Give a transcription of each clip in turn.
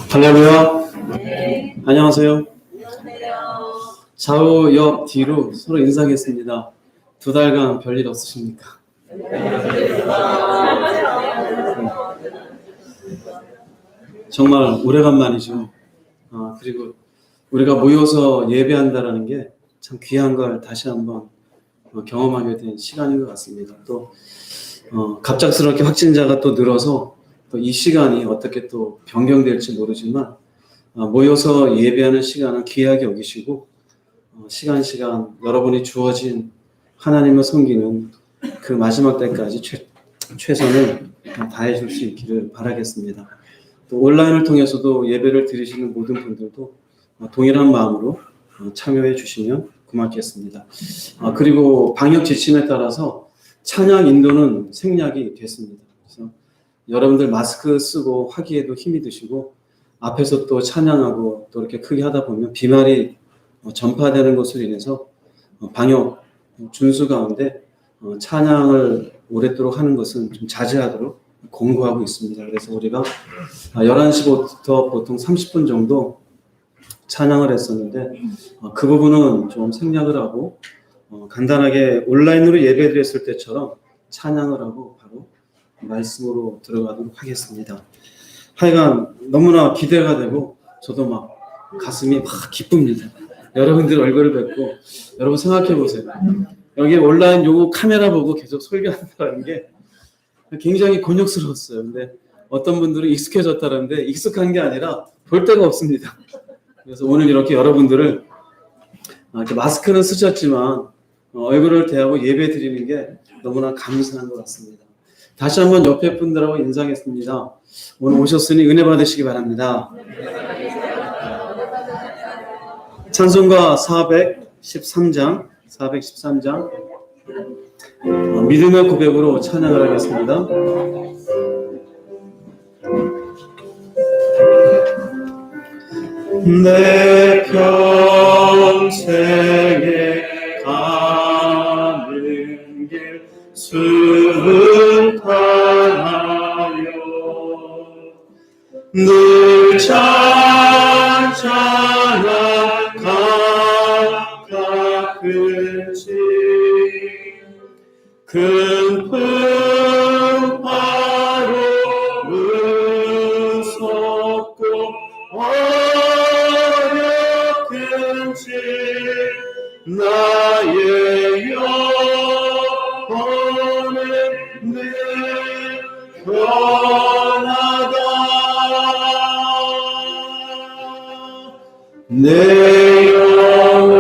할렐루야. 네. 안녕하세요. 안녕하세요. 좌우, 옆, 뒤로 서로 인사하겠습니다. 2달간 별일 없으십니까? 정말 오래간만이죠. 그리고 우리가 모여서 예배한다라는 게 참 귀한 걸 다시 한번 경험하게 된 시간인 것 같습니다. 또 갑작스럽게 확진자가 또 늘어서 또 이 시간이 어떻게 또 변경될지 모르지만 모여서 예배하는 시간은 귀하게 여기시고 시간 여러분이 주어진 하나님을 섬기는 그 마지막 때까지 최선을 다해 줄 수 있기를 바라겠습니다. 또 온라인을 통해서도 예배를 드리시는 모든 분들도 동일한 마음으로 참여해 주시면 고맙겠습니다. 그리고 방역 지침에 따라서 찬양 인도는 생략이 됐습니다. 그래서 여러분들 마스크 쓰고 하기에도 힘이 드시고 앞에서 또 찬양하고 또 이렇게 크게 하다 보면 비말이 전파되는 것으로 인해서 방역 준수 가운데 찬양을 오랫도록 하는 것은 좀 자제하도록 권고하고 있습니다. 그래서 우리가 11시부터 보통 30분 정도 찬양을 했었는데 그 부분은 좀 생략을 하고 간단하게 온라인으로 예배드렸을 때처럼 찬양을 하고 바로 말씀으로 들어가도록 하겠습니다. 하여간 너무나 기대가 되고 저도 막 가슴이 막 기쁩니다. 여러분들 얼굴을 뵙고 여러분 생각해 보세요. 여기 온라인 요거 카메라 보고 계속 설교한다는 게 굉장히 곤욕스러웠어요. 근데 어떤 분들은 익숙해졌다는데 익숙한 게 아니라 볼 데가 없습니다. 그래서 오늘 이렇게 여러분들을 이렇게 마스크는 쓰셨지만 얼굴을 대하고 예배 드리는 게 너무나 감사한 것 같습니다. 다시 한번 옆에 분들하고 인사하겠습니다. 오늘 오셨으니 은혜 받으시기 바랍니다. 찬송가 413장 믿음의 고백으로 찬양을 하겠습니다. 내 평생에 가는 길 순탄하여 늘 찬찬한 가끔씩 큰 풍파로 무섭고 어렵든지 나의 영혼은 늘 편하다. 내 영혼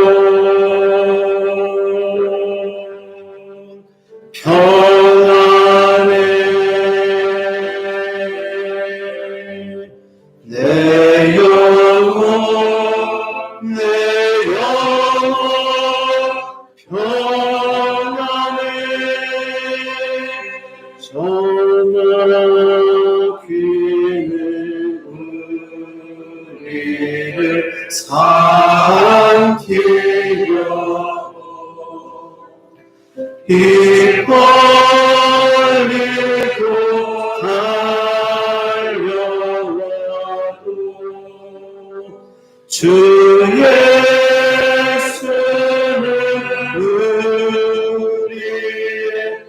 평안해. 내 영혼 평안해. 저녁이는 우리를 삼키려 입 벌리고 달려와도 주 예수는 우리의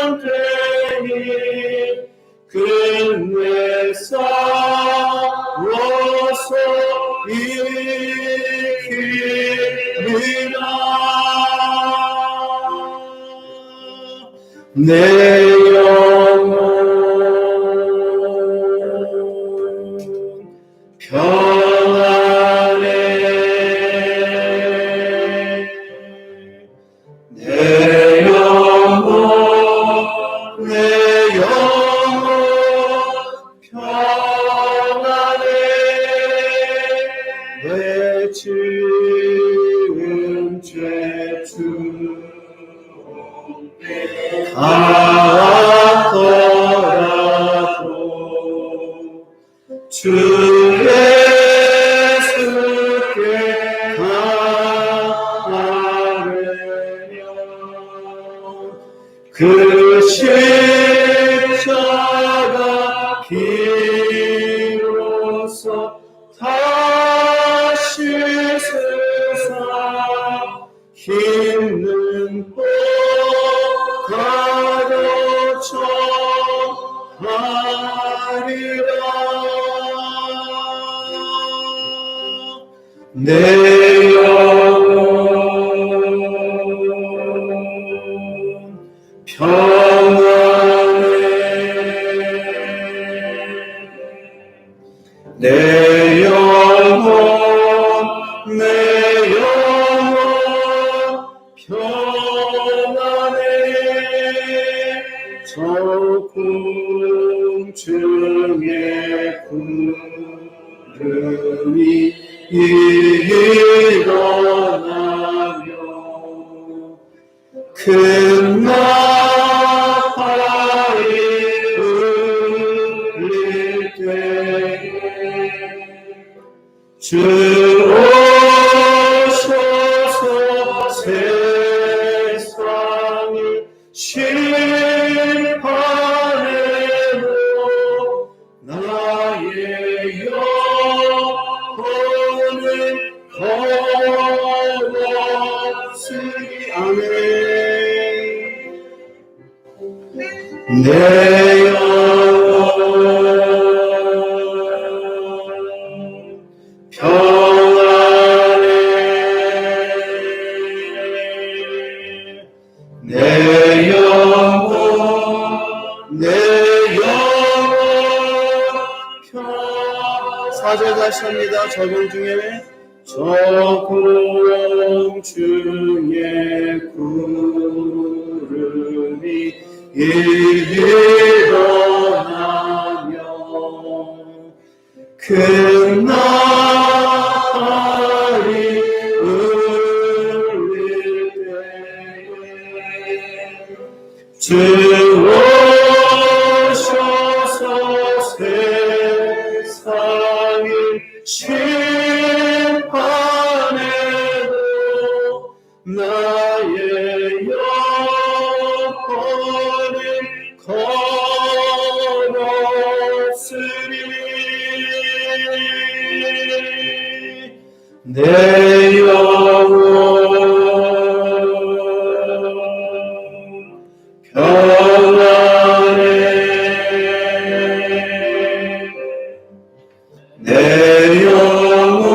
대참되니 끝내 싸워서 이기리라. 내 영혼 평안해. 내 영혼 평안해. 내 지은 죄 주옵게 하더라도 주 예수께 가려면 그 십자가 비로소 다시 세상 힘든 곳 가로쳐하리라. 내 영혼 평안해. 내 영혼 평안해. 저 궁중의 구름이 일어나며 큰 나팔이 울릴 때에 주 오셔서 세상을 심판해도 나의 영혼을 거웠으니. 아멘. 내 영혼 평안해. 내 영혼 사절 다시 합니다. 적용 중에 적용 중에 구름이 일어나며 큰 나팔이 울릴 때에 주 오셔서 세상을 심판해도 나의 영혼을 거웠으리. 내 영혼 평안해. 내 영혼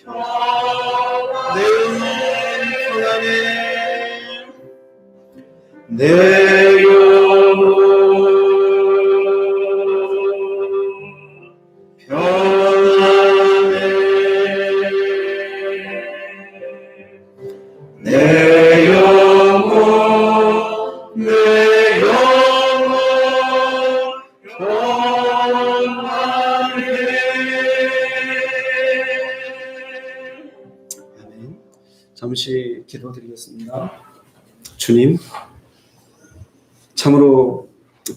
평안해. 내 영혼 평안해. 내 영혼 평안해. 아멘. 잠시 기도드리겠습니다. 주님, 참으로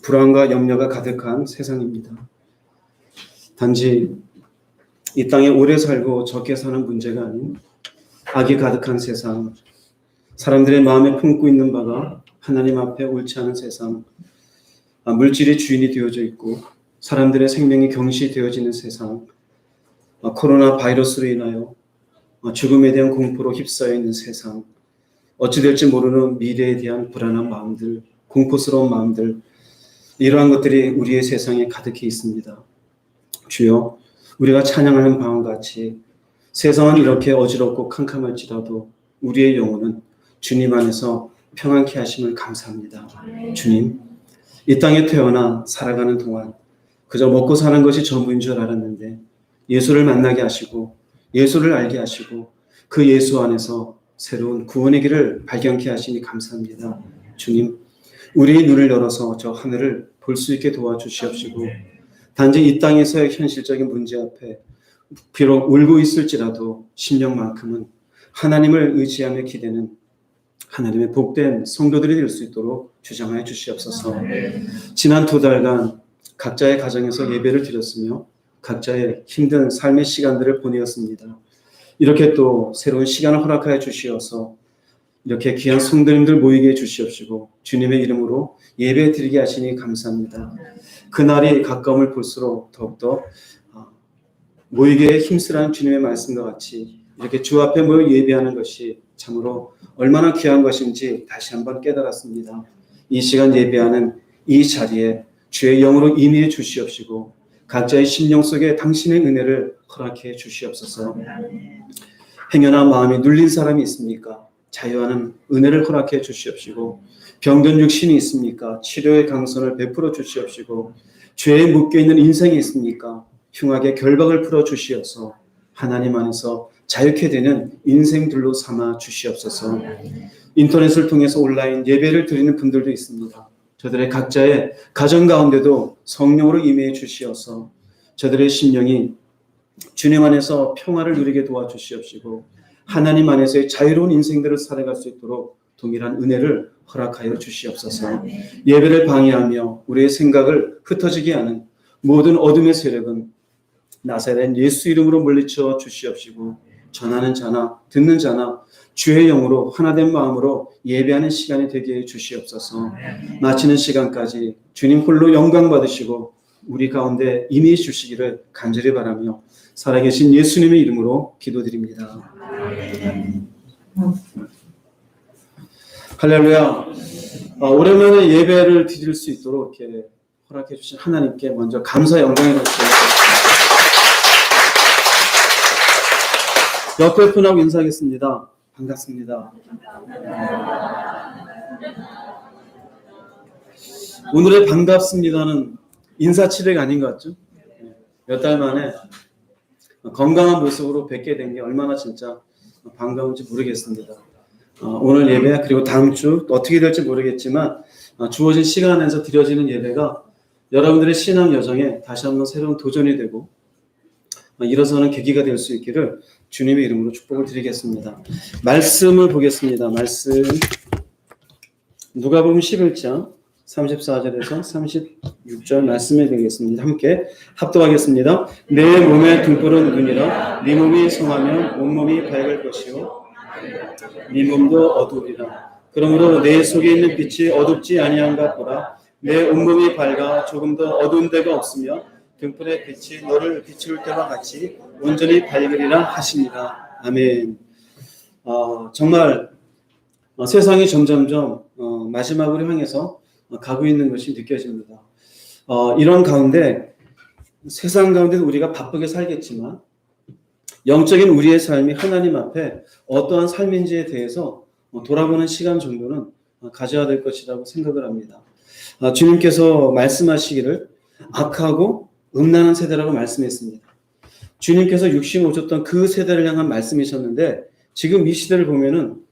불안과 염려가 가득한 세상입니다. 단지 이 땅에 오래 살고 적게 사는 문제가 아닌 악이 가득한 세상, 사람들의 마음에 품고 있는 바가 하나님 앞에 옳지 않은 세상, 물질이 주인이 되어져 있고 사람들의 생명이 경시되어지는 세상, 코로나 바이러스로 인하여 죽음에 대한 공포로 휩싸여 있는 세상, 어찌 될지 모르는 미래에 대한 불안한 마음들, 공포스러운 마음들, 이러한 것들이 우리의 세상에 가득히 있습니다. 주여, 우리가 찬양하는 바와 같이 세상은 이렇게 어지럽고 캄캄할지라도 우리의 영혼은 주님 안에서 평안케 하심을 감사합니다. 주님, 이 땅에 태어나 살아가는 동안 그저 먹고 사는 것이 전부인 줄 알았는데 예수를 만나게 하시고 예수를 알게 하시고 그 예수 안에서 새로운 구원의 길을 발견케 하시니 감사합니다. 주님, 우리의 눈을 열어서 저 하늘을 볼 수 있게 도와주시옵시고 단지 이 땅에서의 현실적인 문제 앞에 비록 울고 있을지라도 심령만큼은 하나님을 의지하며 기대는 하나님의 복된 성도들이 될 수 있도록 주장하여 주시옵소서. 지난 2달간 각자의 가정에서 예배를 드렸으며 각자의 힘든 삶의 시간들을 보내었습니다. 이렇게 또 새로운 시간을 허락하여 주시어서 이렇게 귀한 성도님들 모이게 해주시옵시고 주님의 이름으로 예배 드리게 하시니 감사합니다. 그날이 가까움을 볼수록 더욱더 모이게 힘쓰라는 주님의 말씀과 같이 이렇게 주 앞에 모여 예배하는 것이 참으로 얼마나 귀한 것인지 다시 한번 깨달았습니다. 이 시간 예배하는 이 자리에 주의 영으로 임의해 주시옵시고 각자의 심령 속에 당신의 은혜를 허락해 주시옵소서. 행여나 마음이 눌린 사람이 있습니까? 자유하는 은혜를 허락해 주시옵시고 병든 육신이 있습니까? 치료의 강선을 베풀어 주시옵시고 죄에 묶여있는 인생이 있습니까? 흉악의 결박을 풀어 주시어서 하나님 안에서 자유케 되는 인생들로 삼아 주시옵소서. 인터넷을 통해서 온라인 예배를 드리는 분들도 있습니다. 저들의 각자의 가정 가운데도 성령으로 임해 주시어서 저들의 심령이 주님 안에서 평화를 누리게 도와주시옵시고 하나님 안에서의 자유로운 인생들을 살아갈 수 있도록 동일한 은혜를 허락하여 주시옵소서. 예배를 방해하며 우리의 생각을 흩어지게 하는 모든 어둠의 세력은 나사렛 예수 이름으로 물리쳐 주시옵시고 전하는 자나 듣는 자나 주의 영으로 하나된 마음으로 예배하는 시간이 되게 해 주시옵소서. 마치는 시간까지 주님 홀로 영광 받으시고 우리 가운데 임의해 주시기를 간절히 바라며 살아계신 예수님의 이름으로 기도드립니다. 할렐루야. 오랜만에 예배를 드릴 수 있도록 이렇게 허락해 주신 하나님께 먼저 감사 영광을 드립니다. 옆에 분하고 인사하겠습니다. 반갑습니다. 오늘의 반갑습니다는 인사치레가 아닌 것 같죠? 몇 달 만에 건강한 모습으로 뵙게 된 게 얼마나 진짜 반가운지 모르겠습니다. 오늘 예배 그리고 다음 주 어떻게 될지 모르겠지만 주어진 시간 안에서 드려지는 예배가 여러분들의 신앙 여정에 다시 한번 새로운 도전이 되고 일어서는 계기가 될 수 있기를 주님의 이름으로 축복을 드리겠습니다. 말씀을 보겠습니다. 말씀 누가복음 11장 34절에서 36절 말씀을 드리겠습니다. 함께 합독하겠습니다. 내 몸의 등불은 눈이라 네 몸이 성하면 온몸이 밝을 것이요 네 몸도 어두우리라. 그러므로 내 속에 있는 빛이 어둡지 아니한가 보라. 내 온몸이 밝아 조금도 어두운 데가 없으며 등불의 빛이 너를 비추을 때와 같이 온전히 밝으리라 하십니다. 아멘. 정말 세상이 점점점 마지막으로 향해서 가고 있는 것이 느껴집니다. 이런 가운데 세상 가운데 우리가 바쁘게 살겠지만 영적인 우리의 삶이 하나님 앞에 어떠한 삶인지에 대해서 돌아보는 시간 정도는 가져야 될 것이라고 생각을 합니다. 주님께서 말씀하시기를 악하고 음란한 세대라고 말씀했습니다. 주님께서 육신 오셨던 그 세대를 향한 말씀이셨는데 지금 이 시대를 보면은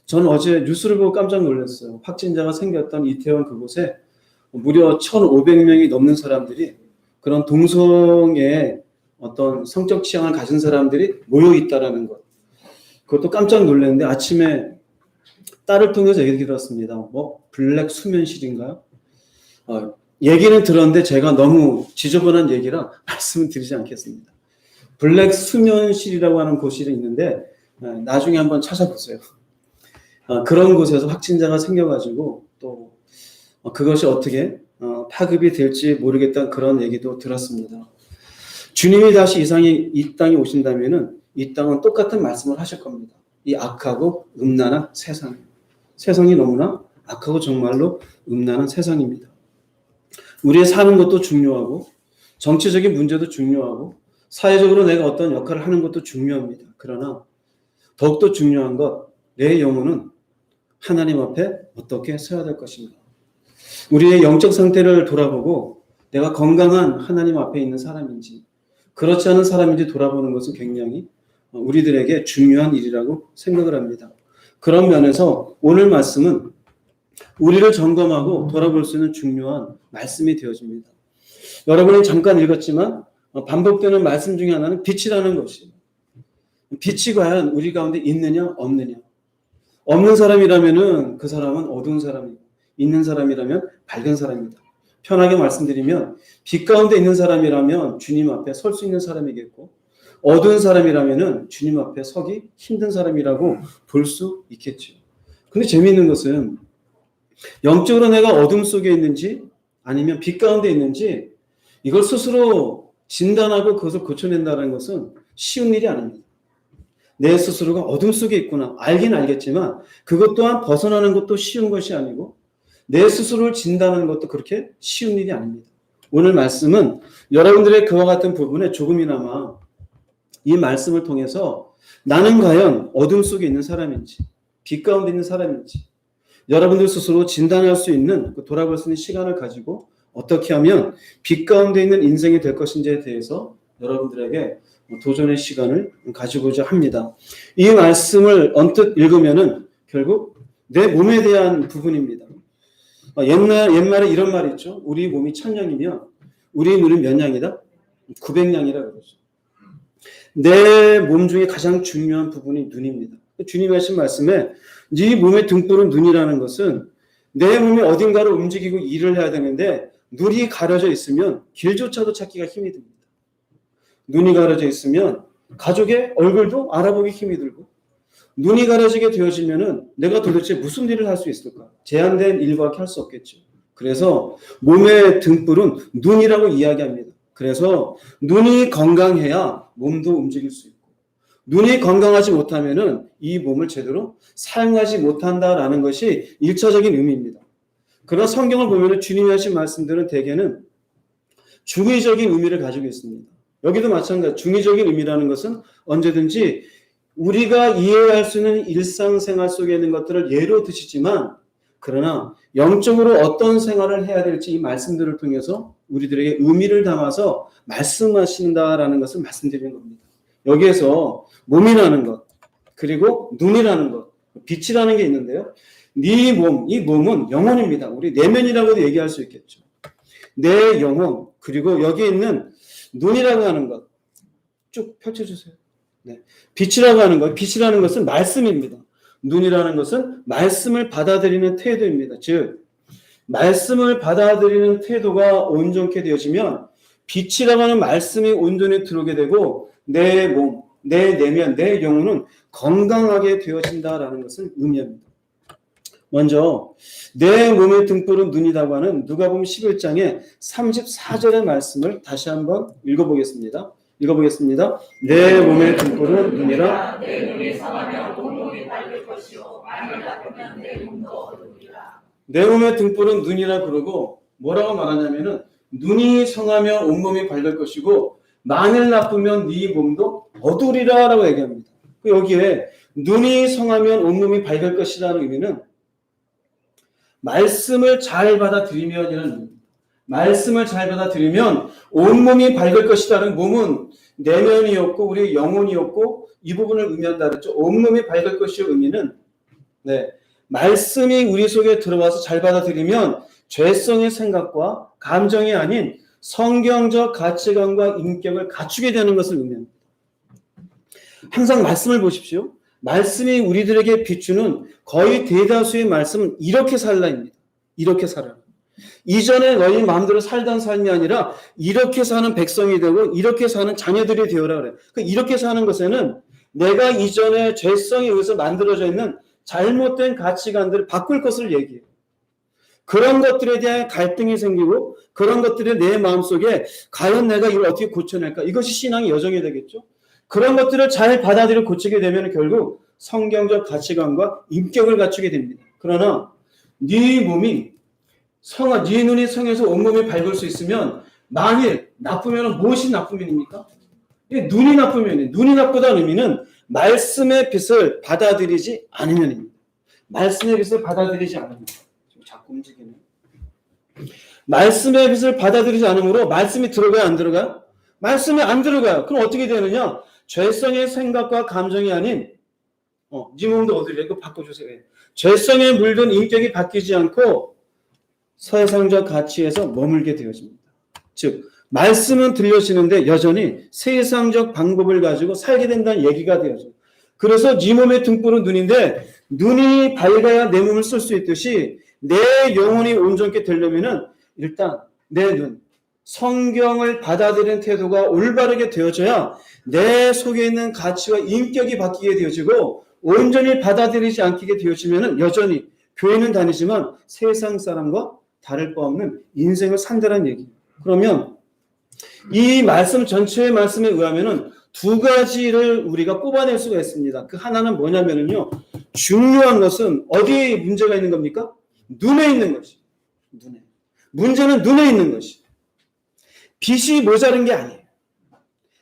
저는 어제 뉴스를 보고 깜짝 놀랐어요. 확진자가 생겼던 이태원 그곳에 무려 1,500명이 넘는 사람들이 그런 동성애의 어떤 성적 취향을 가진 사람들이 모여 있다라는 것. 그것도 깜짝 놀랐는데 아침에 딸을 통해서 얘기 들었습니다. 블랙 수면실인가요? 얘기는 들었는데 제가 너무 지저분한 얘기라 말씀을 드리지 않겠습니다. 블랙 수면실이라고 하는 곳이 있는데 나중에 한번 찾아보세요. 그런 곳에서 확진자가 생겨가지고 또 그것이 어떻게 파급이 될지 모르겠다는 그런 얘기도 들었습니다. 주님이 다시 이 땅에 오신다면은 이 땅은 똑같은 말씀을 하실 겁니다. 이 악하고 음란한 세상이 너무나 악하고 정말로 음란한 세상입니다. 우리의 사는 것도 중요하고 정치적인 문제도 중요하고 사회적으로 내가 어떤 역할을 하는 것도 중요합니다. 그러나 더욱더 중요한 것, 내 영혼은 하나님 앞에 어떻게 서야 될 것인가. 우리의 영적 상태를 돌아보고 내가 건강한 하나님 앞에 있는 사람인지 그렇지 않은 사람인지 돌아보는 것은 굉장히 우리들에게 중요한 일이라고 생각을 합니다. 그런 면에서 오늘 말씀은 우리를 점검하고 돌아볼 수 있는 중요한 말씀이 되어집니다. 여러분이 잠깐 읽었지만 반복되는 말씀 중에 하나는 빛이라는 것이에요. 빛이 과연 우리 가운데 있느냐 없느냐. 없는 사람이라면 그 사람은 어두운 사람이고 있는 사람이라면 밝은 사람이다. 편하게 말씀드리면 빛 가운데 있는 사람이라면 주님 앞에 설 수 있는 사람이겠고 어두운 사람이라면 주님 앞에 서기 힘든 사람이라고 볼 수 있겠죠. 근데 재미있는 것은 영적으로 내가 어둠 속에 있는지 아니면 빛 가운데 있는지 이걸 스스로 진단하고 그것을 고쳐낸다는 것은 쉬운 일이 아닙니다. 내 스스로가 어둠 속에 있구나 알긴 알겠지만 그것 또한 벗어나는 것도 쉬운 것이 아니고 내 스스로를 진단하는 것도 그렇게 쉬운 일이 아닙니다. 오늘 말씀은 여러분들의 그와 같은 부분에 조금이나마 이 말씀을 통해서 나는 과연 어둠 속에 있는 사람인지 빛 가운데 있는 사람인지 여러분들 스스로 진단할 수 있는 돌아볼 수 있는 시간을 가지고 어떻게 하면 빛 가운데 있는 인생이 될 것인지에 대해서 여러분들에게 도전의 시간을 가지고자 합니다. 이 말씀을 언뜻 읽으면은 결국 내 몸에 대한 부분입니다. 옛말에 이런 말이 있죠. 우리 몸이 1000냥이면 우리 눈은 몇 냥이다? 900냥이라 그러죠. 내 몸 중에 가장 중요한 부분이 눈입니다. 주님이 하신 말씀에 네 몸의 등불은 눈이라는 것은 내 몸이 어딘가를 움직이고 일을 해야 되는데 눈이 가려져 있으면 길조차도 찾기가 힘이 듭니다. 눈이 가려져 있으면 가족의 얼굴도 알아보기 힘이 들고 눈이 가려지게 되어지면은 내가 도대체 무슨 일을 할 수 있을까? 제한된 일밖에 할 수 없겠죠. 그래서 몸의 등불은 눈이라고 이야기합니다. 그래서 눈이 건강해야 몸도 움직일 수 있고 눈이 건강하지 못하면은 이 몸을 제대로 사용하지 못한다라는 것이 1차적인 의미입니다. 그러나 성경을 보면은 주님이 하신 말씀들은 대개는 중의적인 의미를 가지고 있습니다. 여기도 마찬가지 중의적인 의미라는 것은 언제든지 우리가 이해할 수 있는 일상생활 속에 있는 것들을 예로 드시지만 그러나 영적으로 어떤 생활을 해야 될지 이 말씀들을 통해서 우리들에게 의미를 담아서 말씀하신다라는 것을 말씀드리는 겁니다. 여기에서 몸이라는 것 그리고 눈이라는 것 빛이라는 게 있는데요. 네 몸, 이 몸은 영혼입니다. 우리 내면이라고도 얘기할 수 있겠죠. 내 영혼 그리고 여기에 있는 눈이라고 하는 것 쭉 펼쳐주세요. 네. 빛이라고 하는 것, 빛이라는 것은 말씀입니다. 눈이라는 것은 말씀을 받아들이는 태도입니다. 즉 말씀을 받아들이는 태도가 온전케 되어지면 빛이라고 하는 말씀이 온전히 들어오게 되고 내 몸, 내 내면, 내 영혼은 건강하게 되어진다라는 것을 의미합니다. 먼저 내 몸의 등불은 눈이라고 하는 누가복음 11장의 34절의 말씀을 다시 한번 읽어보겠습니다. 내 몸의 등불은 눈이라. 내 눈이 성하면 온몸이 밝을 것이요 만일 나쁘면 내 몸도 어두우리라. 내 몸의 등불은 눈이라 그러고 뭐라고 말하냐면은 눈이 성하면 온몸이 밝을 것이고 만일 나쁘면 네 몸도 어두우리라라고 얘기합니다. 여기에 눈이 성하면 온몸이 밝을 것이라는 의미는 말씀을 잘 받아들이면이라는 의미입니다. 말씀을 잘 받아들이면 온몸이 밝을 것이라는 몸은 내면이었고 우리 영혼이었고 이 부분을 의미한다 그랬죠. 온몸이 밝을 것이의 의미는 말씀이 우리 속에 들어와서 잘 받아들이면 죄성의 생각과 감정이 아닌 성경적 가치관과 인격을 갖추게 되는 것을 의미합니다. 항상 말씀을 보십시오. 말씀이 우리들에게 비추는 거의 대다수의 말씀은 이렇게 살라입니다. 이렇게 살아라. 이전에 너희 마음대로 살던 삶이 아니라 이렇게 사는 백성이 되고 이렇게 사는 자녀들이 되어라 그래. 이렇게 사는 것에는 내가 이전에 죄성에 의해서 만들어져 있는 잘못된 가치관들을 바꿀 것을 얘기해요. 그런 것들에 대한 갈등이 생기고 그런 것들이 내 마음속에 과연 내가 이걸 어떻게 고쳐낼까? 이것이 신앙의 여정이 되겠죠. 그런 것들을 잘 받아들여 고치게 되면 결국 성경적 가치관과 인격을 갖추게 됩니다. 그러나 네 몸이 네 눈이 성해서 온몸이 밝을 수 있으면 만일 나쁘면 무엇이 나쁘면입니까? 눈이 나쁘면 눈이 나쁘다는 의미는 말씀의 빛을 받아들이지 않으면입니다. 말씀의 빛을 받아들이지 않으면 자꾸 움직이네. 말씀의 빛을 받아들이지 않으므로 말씀이 들어가요 안 들어가요? 말씀이 안 들어가요. 그럼 어떻게 되느냐? 죄성의 생각과 감정이 아닌 네 몸도 어디래? 이거 바꿔주세요. 죄성에 물든 인격이 바뀌지 않고 세상적 가치에서 머물게 되어집니다. 즉 말씀은 들려지는데 여전히 세상적 방법을 가지고 살게 된다는 얘기가 되어져요. 그래서 네 몸의 등불은 눈인데 눈이 밝아야 내 몸을 쓸 수 있듯이 내 영혼이 온전케 되려면은 일단 내 눈, 성경을 받아들이는 태도가 올바르게 되어져야 내 속에 있는 가치와 인격이 바뀌게 되어지고 온전히 받아들이지 않게 되어지면 여전히 교회는 다니지만 세상 사람과 다를 바 없는 인생을 산다는 얘기예요. 그러면 이 말씀 전체의 말씀에 의하면은 두 가지를 우리가 뽑아낼 수가 있습니다. 그 하나는 뭐냐면요. 중요한 것은 어디에 문제가 있는 겁니까? 눈에 있는 것이. 눈에. 문제는 눈에 있는 것이. 빛이 모자른 게 아니에요.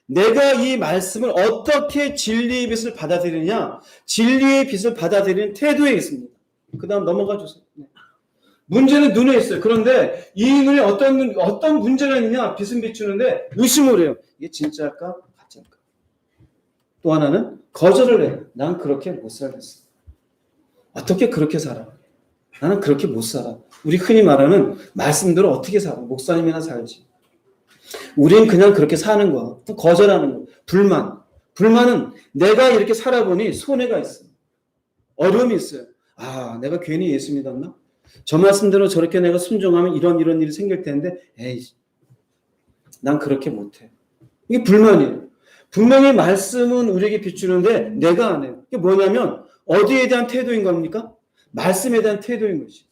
내가 이 말씀을 어떻게 진리의 빛을 받아들이느냐, 진리의 빛을 받아들이는 태도에 있습니다. 그 다음 넘어가 주세요. 네. 문제는 눈에 있어요. 그런데 이 눈에 어떤 문제가 있느냐, 빛은 비추는데 의심을 해요. 이게 진짜일까? 가짜일까? 또 하나는 거절을 해요. 난 그렇게 못 살겠어. 어떻게 그렇게 살아? 나는 그렇게 못 살아. 우리 흔히 말하는 말씀대로 어떻게 살아? 목사님이나 살지. 우린 그냥 그렇게 사는 거야. 또 거절하는 거. 불만은 내가 이렇게 살아보니 손해가 있어. 어려움이 있어요. 아, 내가 괜히 예수 믿었나? 저 말씀대로 저렇게 내가 순종하면 이런 일이 생길 텐데, 에이, 난 그렇게 못해. 이게 불만이에요. 분명히 말씀은 우리에게 비추는데 내가 안 해요. 이게 뭐냐면 어디에 대한 태도인 겁니까? 말씀에 대한 태도인 것이.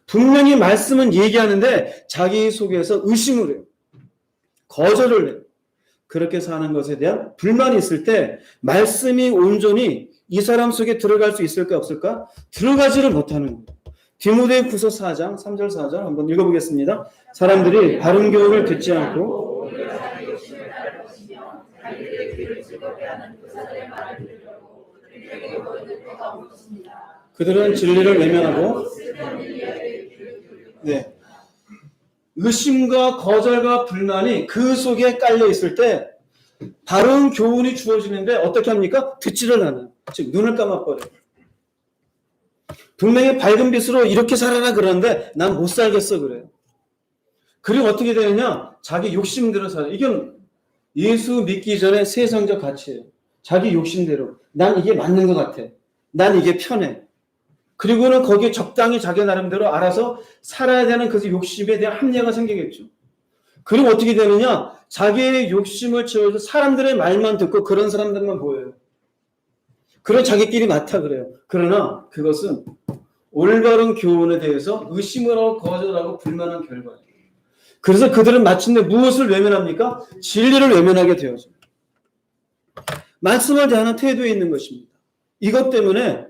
분명히 말씀은 얘기하는데 자기 속에서 의심을 해요. 거절을 해요. 그렇게 사는 것에 대한 불만이 있을 때 말씀이 온전히 이 사람 속에 들어갈 수 있을까 없을까? 들어가지를 못하는 거예요. 디모데후서 4장 3절 4절 한번 읽어보겠습니다. 사람들이 바른 교훈을 듣지 않고 그들은 진리를 외면하고 네. 의심과 거절과 불만이 그 속에 깔려 있을 때 바른 교훈이 주어지는데 어떻게 합니까? 듣지를 않아요. 즉 눈을 감아버려요. 분명히 밝은 빛으로 이렇게 살아라 그러는데 난 못 살겠어 그래요. 그리고 어떻게 되느냐? 자기 욕심대로 살아요. 이건 예수 믿기 전에 세상적 가치예요. 자기 욕심대로. 난 이게 맞는 것 같아. 난 이게 편해. 그리고는 거기에 적당히 자기 나름대로 알아서 살아야 되는 그 욕심에 대한 합리화가 생기겠죠. 그리고 어떻게 되느냐? 자기의 욕심을 채워서 사람들의 말만 듣고 그런 사람들만 보여요. 그런 자기끼리 맡아 그래요. 그러나 그것은 올바른 교훈에 대해서 의심을 하고 거절하고 불만한 결과예요. 그래서 그들은 마침내 무엇을 외면합니까? 진리를 외면하게 되어져. 말씀을 대하는 태도에 있는 것입니다. 이것 때문에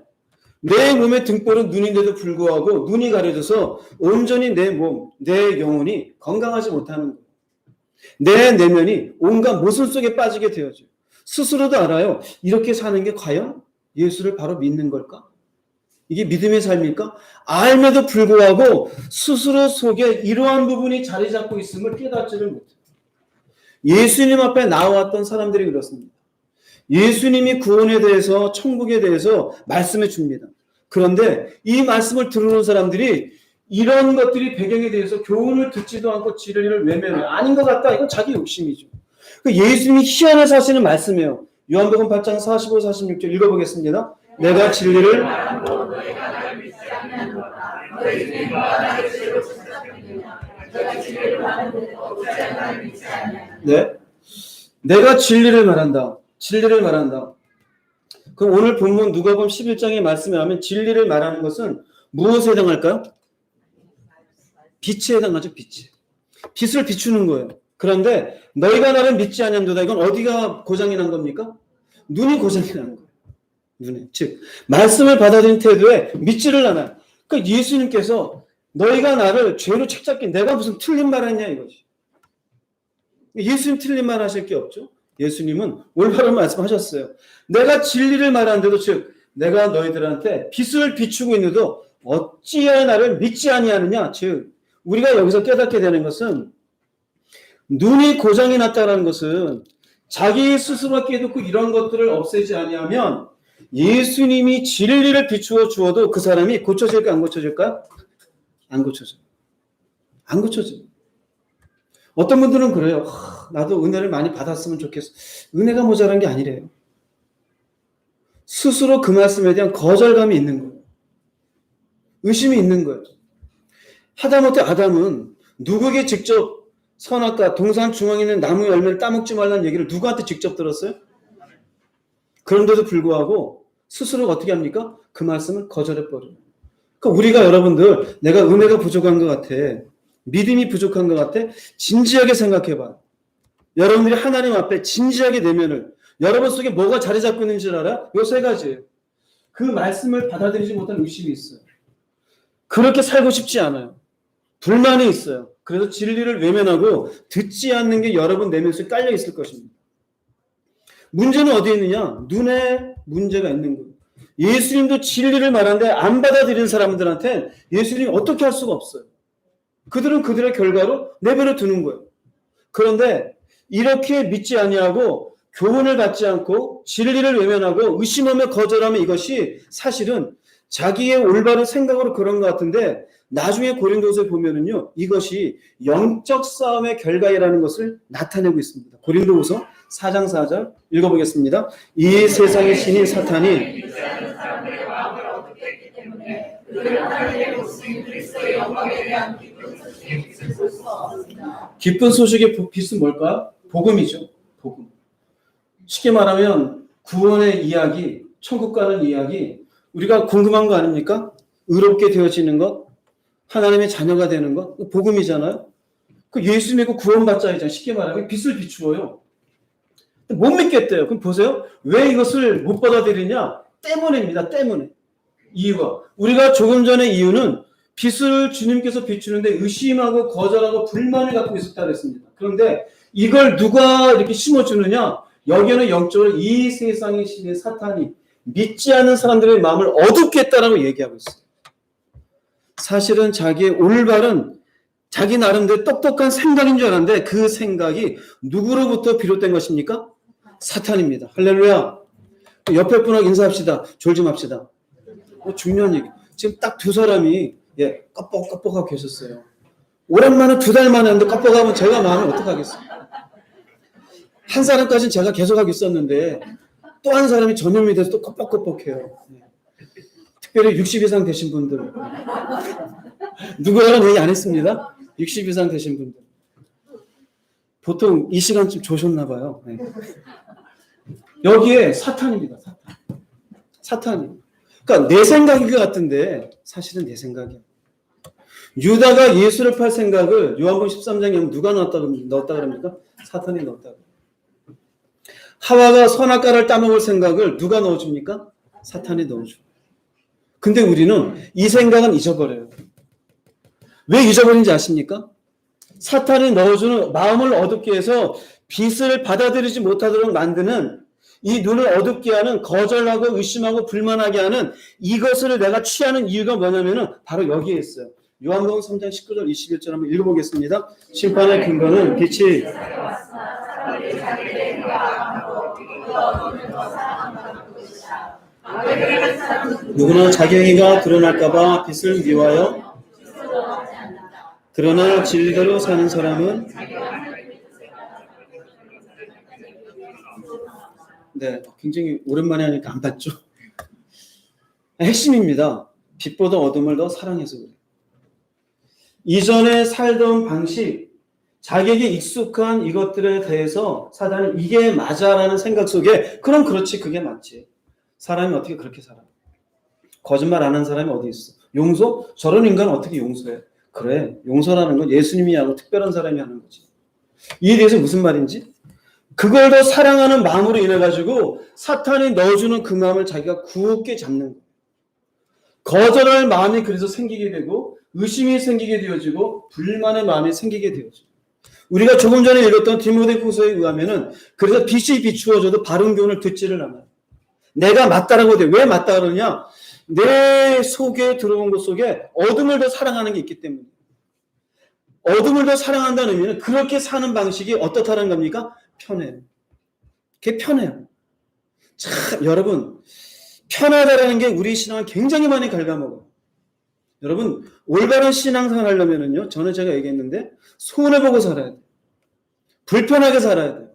내 몸의 등골은 눈인데도 불구하고 눈이 가려져서 온전히 내 몸, 내 영혼이 건강하지 못하는 거예요. 내 내면이 온갖 모순 속에 빠지게 되어져요. 스스로도 알아요. 이렇게 사는 게 과연 예수를 바로 믿는 걸까? 이게 믿음의 삶일까? 알면도 불구하고 스스로 속에 이러한 부분이 자리 잡고 있음을 깨닫지를 못해요. 예수님 앞에 나왔던 사람들이 그렇습니다. 예수님이 구원에 대해서 천국에 대해서 말씀해 줍니다. 그런데 이 말씀을 들어오는 사람들이 이런 것들이 배경에 대해서 교훈을 듣지도 않고 진리를 외면해요. 아닌 것 같다. 이건 자기 욕심이죠. 예수님이 희한한 사실을 말씀해요. 요한복음 8장 45, 46절 읽어보겠습니다. 내가 진리를 네, 내가 진리를 말한다. 진리를 말한다. 그럼 오늘 본문 누가복음 11장의 말씀에 하면 진리를 말하는 것은 무엇에 해당할까요? 빛에 해당하죠. 빛을 비추는 거예요. 그런데 너희가 나를 믿지 않는도다. 이건 어디가 고장이 난 겁니까? 눈이 고장이 난 거예요. 눈에. 즉 말씀을 받아들인 태도에 믿지를 않아요. 그러니까 예수님께서 너희가 나를 죄로 책잡기 내가 무슨 틀린 말 했냐 이거지. 예수님 틀린 말 하실 게 없죠. 예수님은 올바른 말씀하셨어요. 내가 진리를 말하는데도 즉 내가 너희들한테 빛을 비추고 있는데도 어찌하여 나를 믿지 아니하느냐. 즉 우리가 여기서 깨닫게 되는 것은 눈이 고장이 났다는 것은 자기 스스로 깨닫고 이런 것들을 없애지 아니하면 예수님이 진리를 비추어 주어도 그 사람이 고쳐질까 안 고쳐질까? 안 고쳐져. 안 고쳐져. 어떤 분들은 그래요. 나도 은혜를 많이 받았으면 좋겠어. 은혜가 모자란 게 아니래요. 스스로 그 말씀에 대한 거절감이 있는 거예요. 의심이 있는 거예요. 하다못해 아담은 누구에게 직접 선악과 동산 중앙에 있는 나무 열매를 따먹지 말라는 얘기를 누구한테 직접 들었어요? 그런데도 불구하고 스스로 어떻게 합니까? 그 말씀을 거절해버려요. 그러니까 우리가 여러분들 내가 은혜가 부족한 것 같아. 믿음이 부족한 것 같아. 진지하게 생각해봐. 여러분들이 하나님 앞에 진지하게 내면을 여러분 속에 뭐가 자리 잡고 있는 줄 알아? 요 세 가지예요. 그 말씀을 받아들이지 못한 의심이 있어요. 그렇게 살고 싶지 않아요. 불만이 있어요. 그래서 진리를 외면하고 듣지 않는 게 여러분 내면 속에 깔려 있을 것입니다. 문제는 어디에 있느냐? 눈에 문제가 있는 거예요. 예수님도 진리를 말하는데 안 받아들이는 사람들한테 예수님이 어떻게 할 수가 없어요. 그들은 그들의 결과로 내버려 두는 거예요. 그런데 이렇게 믿지 아니하고 교훈을 받지 않고 진리를 외면하고 의심하며 거절하면 이것이 사실은 자기의 올바른 생각으로 그런 것 같은데 나중에 고린도서에 보면은요 이것이 영적 싸움의 결과이라는 것을 나타내고 있습니다. 고린도후서 4장 4절 읽어보겠습니다. 이 세상의 신이 사탄이 기쁜 소식의 빛은 뭘까요? 복음이죠. 복음. 쉽게 말하면 구원의 이야기, 천국 가는 이야기, 우리가 궁금한 거 아닙니까? 의롭게 되어지는 것, 하나님의 자녀가 되는 것, 복음이잖아요. 그 예수 믿고 구원받자이잖아요. 쉽게 말하면 빛을 비추어요. 못 믿겠대요. 그럼 보세요. 왜 이것을 못 받아들이냐? 때문입니다. 때문에. 이유가. 우리가 조금 전에 이유는 빛을 주님께서 비추는데 의심하고 거절하고 불만을 갖고 있었다 그랬습니다. 그런데 이걸 누가 이렇게 심어주느냐? 여기에는 영적으로 이 세상의 신의 사탄이 믿지 않는 사람들의 마음을 어둡게 했다라고 얘기하고 있어요. 사실은 자기의 올바른 자기 나름대로 똑똑한 생각인 줄 알았는데 그 생각이 누구로부터 비롯된 것입니까? 사탄입니다. 할렐루야. 옆에 분하고 인사합시다. 졸지 맙시다. 중요한 얘기. 지금 딱 두 사람이 껍벅껍벅하고 계셨어요. 오랜만에 2달 만에 하는데 껍벅하면 제가 마음이 어떡하겠어요. 한 사람까지는 제가 계속하고 있었는데 또 한 사람이 전염이 돼서 또 껍벅껍벅해요. 특별히 60 이상 되신 분들. 누구라는 얘기 안 했습니다. 60 이상 되신 분들. 보통 이 시간쯤 조셨나 봐요. 네. 여기에 사탄입니다. 사탄이. 그러니까 내 생각인 것 같은데 사실은 내 생각이야. 유다가 예수를 팔 생각을 요한복음 13장에 누가 넣었다 그럽니까? 사탄이 넣었다. 하와가 선악과를 따먹을 생각을 누가 넣어줍니까? 사탄이 넣어줘. 근데 우리는 이 생각은 잊어버려요. 왜 잊어버린지 아십니까? 사탄이 넣어주는 마음을 어둡게 해서 빛을 받아들이지 못하도록 만드는 이 눈을 어둡게 하는 거절하고 의심하고 불만하게 하는 이것을 내가 취하는 이유가 뭐냐면은 바로 여기에 있어요. 요한복음 3장 19절 21절 한번 읽어보겠습니다. 심판의 근거는 빛이 누구나 자기 행위가 드러날까봐 빛을 미워하여 그러나 진리대로 사는 사람은 네, 굉장히 오랜만에 하니까 안 봤죠. 핵심입니다. 빛보다 어둠을 더 사랑해서 그래요. 이전에 살던 방식, 자기에게 익숙한 이것들에 대해서 사단은 이게 맞아라는 생각 속에 그럼 그렇지 그게 맞지. 사람이 어떻게 그렇게 살아? 거짓말 안 하는 사람이 어디 있어? 용서? 저런 인간은 어떻게 용서해? 그래, 용서라는 건 예수님이 하고 특별한 사람이 하는 거지. 이에 대해서 무슨 말인지? 그걸 더 사랑하는 마음으로 인해 가지고 사탄이 넣어주는 그 마음을 자기가 굳게 잡는 거예요. 거절할 마음이 그래서 생기게 되고 의심이 생기게 되어지고 불만의 마음이 생기게 되어지고 우리가 조금 전에 읽었던 디모데후서에 의하면은 그래서 빛이 비추어져도 바른 교훈을 듣지를 않아요. 내가 맞다라고 돼. 왜 맞다 그러냐? 내 속에 들어온 것 속에 어둠을 더 사랑하는 게 있기 때문에. 어둠을 더 사랑한다는 의미는 그렇게 사는 방식이 어떻다는 겁니까? 편해요. 그게 편해요. 참 여러분 편하다라는 게 우리 신앙을 굉장히 많이 갉아먹어요. 여러분 올바른 신앙생활 하려면은요 저는 제가 얘기했는데 손해보고 살아야 돼요. 불편하게 살아야 돼요.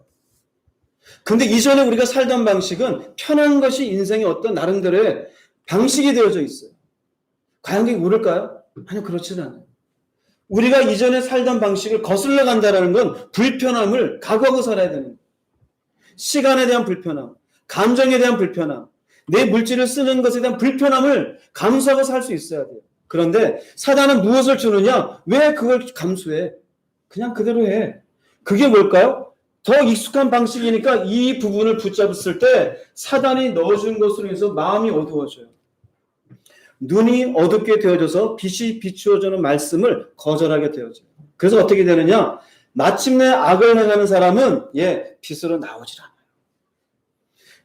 근데 이전에 우리가 살던 방식은 편한 것이 인생의 어떤 나름대로의 방식이 되어져 있어요. 과연 그게 옳을까요? 아니요, 그렇지는 않아요. 우리가 이전에 살던 방식을 거슬러 간다는 건 불편함을 각오하고 살아야 되는 거예요. 시간에 대한 불편함, 감정에 대한 불편함, 내 물질을 쓰는 것에 대한 불편함을 감수하고 살 수 있어야 돼요. 그런데 사단은 무엇을 주느냐? 왜 그걸 감수해? 그냥 그대로 해. 그게 뭘까요? 더 익숙한 방식이니까 이 부분을 붙잡았을 때 사단이 넣어준 것으로 해서 마음이 어두워져요. 눈이 어둡게 되어져서 빛이 비추어지는 말씀을 거절하게 되어져요. 그래서 어떻게 되느냐? 마침내 악을 행하는 사람은 빛으로 나오질 않아요.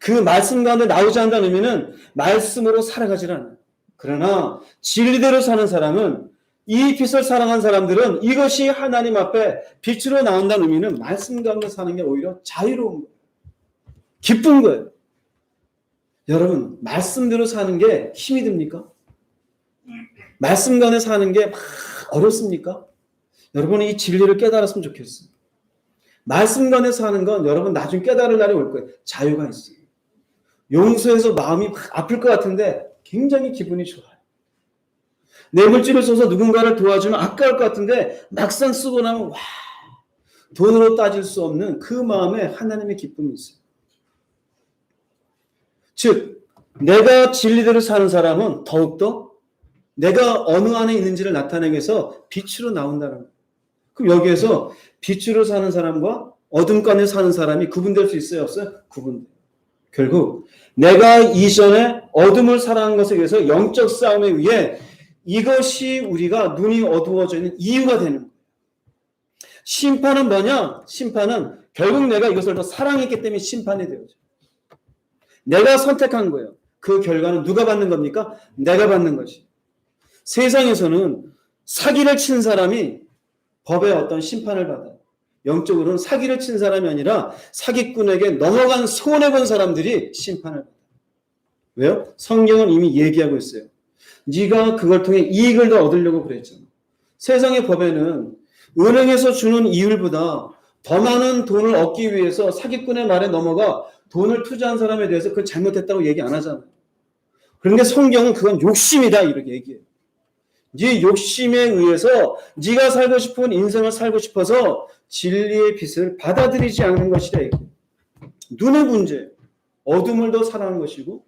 그 말씀 가운데 나오지 않는다는 의미는 말씀으로 살아가질 않아요. 그러나 진리대로 사는 사람은, 이 빛을 사랑한 사람들은 이것이 하나님 앞에 빛으로 나온다는 의미는 말씀 가운데 사는 게 오히려 자유로운 거예요. 기쁜 거예요. 여러분, 말씀대로 사는 게 힘이 듭니까? 말씀 가운데 사는 게 막 어렵습니까? 여러분은 이 진리를 깨달았으면 좋겠어요. 말씀 가운데 사는 건 여러분 나중에 깨달을 날이 올 거예요. 자유가 있어요. 용서해서 마음이 막 아플 것 같은데 굉장히 기분이 좋아요. 내 물질을 써서 누군가를 도와주면 아까울 것 같은데 막상 쓰고 나면 돈으로 따질 수 없는 그 마음에 하나님의 기쁨이 있어요. 즉, 내가 진리대로 사는 사람은 더욱더 내가 어느 안에 있는지를 나타내기 위해서 빛으로 나온다는 거예요. 그럼 여기에서 빛으로 사는 사람과 어둠 가운데 사는 사람이 구분될 수 있어요? 없어요? 구분돼요. 결국 내가 이전에 어둠을 살아간 것에 의해서 영적 싸움에 의해 이것이 우리가 눈이 어두워져 있는 이유가 되는 거예요. 심판은 뭐냐? 심판은 결국 내가 이것을 더 사랑했기 때문에 심판이 되어져. 내가 선택한 거예요. 그 결과는 누가 받는 겁니까? 내가 받는 것이. 세상에서는 사기를 친 사람이 법의 어떤 심판을 받아요. 영적으로는 사기를 친 사람이 아니라 사기꾼에게 넘어간 손해본 사람들이 심판을 받아요. 왜요? 성경은 이미 얘기하고 있어요. 네가 그걸 통해 이익을 더 얻으려고 그랬잖아. 세상의 법에는 은행에서 주는 이율보다 더 많은 돈을 얻기 위해서 사기꾼의 말에 넘어가 돈을 투자한 사람에 대해서 그걸 잘못했다고 얘기 안 하잖아요. 그런데 성경은 그건 욕심이다 이렇게 얘기해요. 네 욕심에 의해서 네가 살고 싶은 인생을 살고 싶어서 진리의 빛을 받아들이지 않는 것이다. 눈의 문제, 어둠을 더 사랑하는 것이고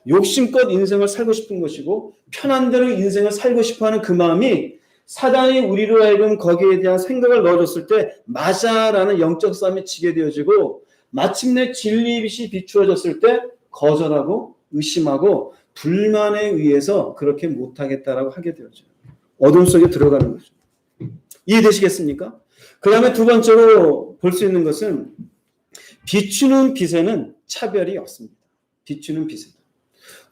욕심껏 인생을 살고 싶은 것이고 편한 대로 인생을 살고 싶어하는 그 마음이 사단이 우리로 하여금 거기에 대한 생각을 넣어줬을 때 맞아라는 영적 싸움에 지게 되어지고 마침내 진리의 빛이 비추어졌을 때 거절하고 의심하고 불만에 의해서 그렇게 못하겠다라고 하게 되어져요. 어둠 속에 들어가는 거죠. 이해되시겠습니까? 그 다음에 두 번째로 볼 수 있는 것은 비추는 빛에는 차별이 없습니다. 비추는 빛에는.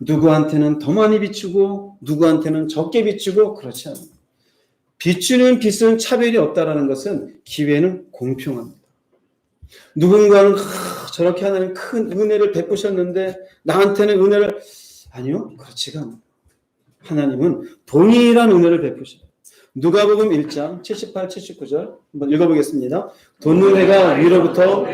누구한테는 더 많이 비추고 누구한테는 적게 비추고 그렇지 않아요. 비추는 빛은 차별이 없다라는 것은 기회는 공평합니다. 누군가는 저렇게 하나님 큰 은혜를 베푸셨는데 나한테는 은혜를 아니요. 그렇지가 않아요. 하나님은 동일한 은혜를 베푸셔요. 누가복음 1장 78, 79절 한번 읽어보겠습니다. 돈눈해가 위로부터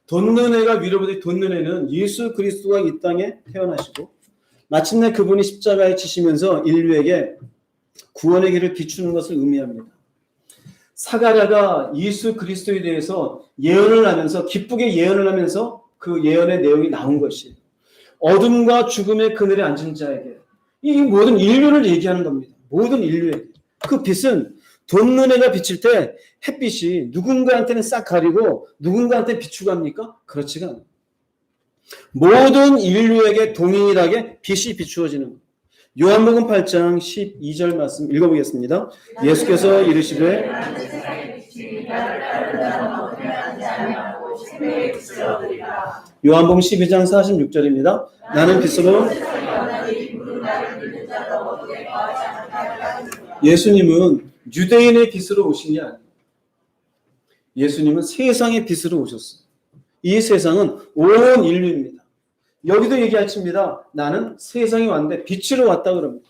돈눈해가 위로부터 돈눈해는 예수 그리스도가 이 땅에 태어나시고 마침내 그분이 십자가에 지시면서 인류에게 구원의 길을 비추는 것을 의미합니다. 사가랴가 예수 그리스도에 대해서 예언을 하면서 기쁘게 예언을 하면서 그 예언의 내용이 나온 것이에요. 어둠과 죽음의 그늘에 앉은 자에게 이 모든 인류를 얘기하는 겁니다. 모든 인류에게. 그 빛은 돈눈해가 비칠 때 햇빛이 누군가한테는 싹 가리고 누군가한테 비추고 합니까? 그렇지가 않아요. 모든 인류에게 동일하게 빛이 비추어지는 거예요. 요한복음 8장 12절 말씀 읽어보겠습니다. 예수께서 이르시되 요한복음 12장 46절입니다. 나는 빛으로 예수님은 유대인의 빛으로 오신 게 아니에요. 예수님은 세상의 빛으로 오셨어요. 이 세상은 온 인류입니다. 여기도 얘기하십니다. 나는 세상에 왔는데 빛으로 왔다 그럽니다.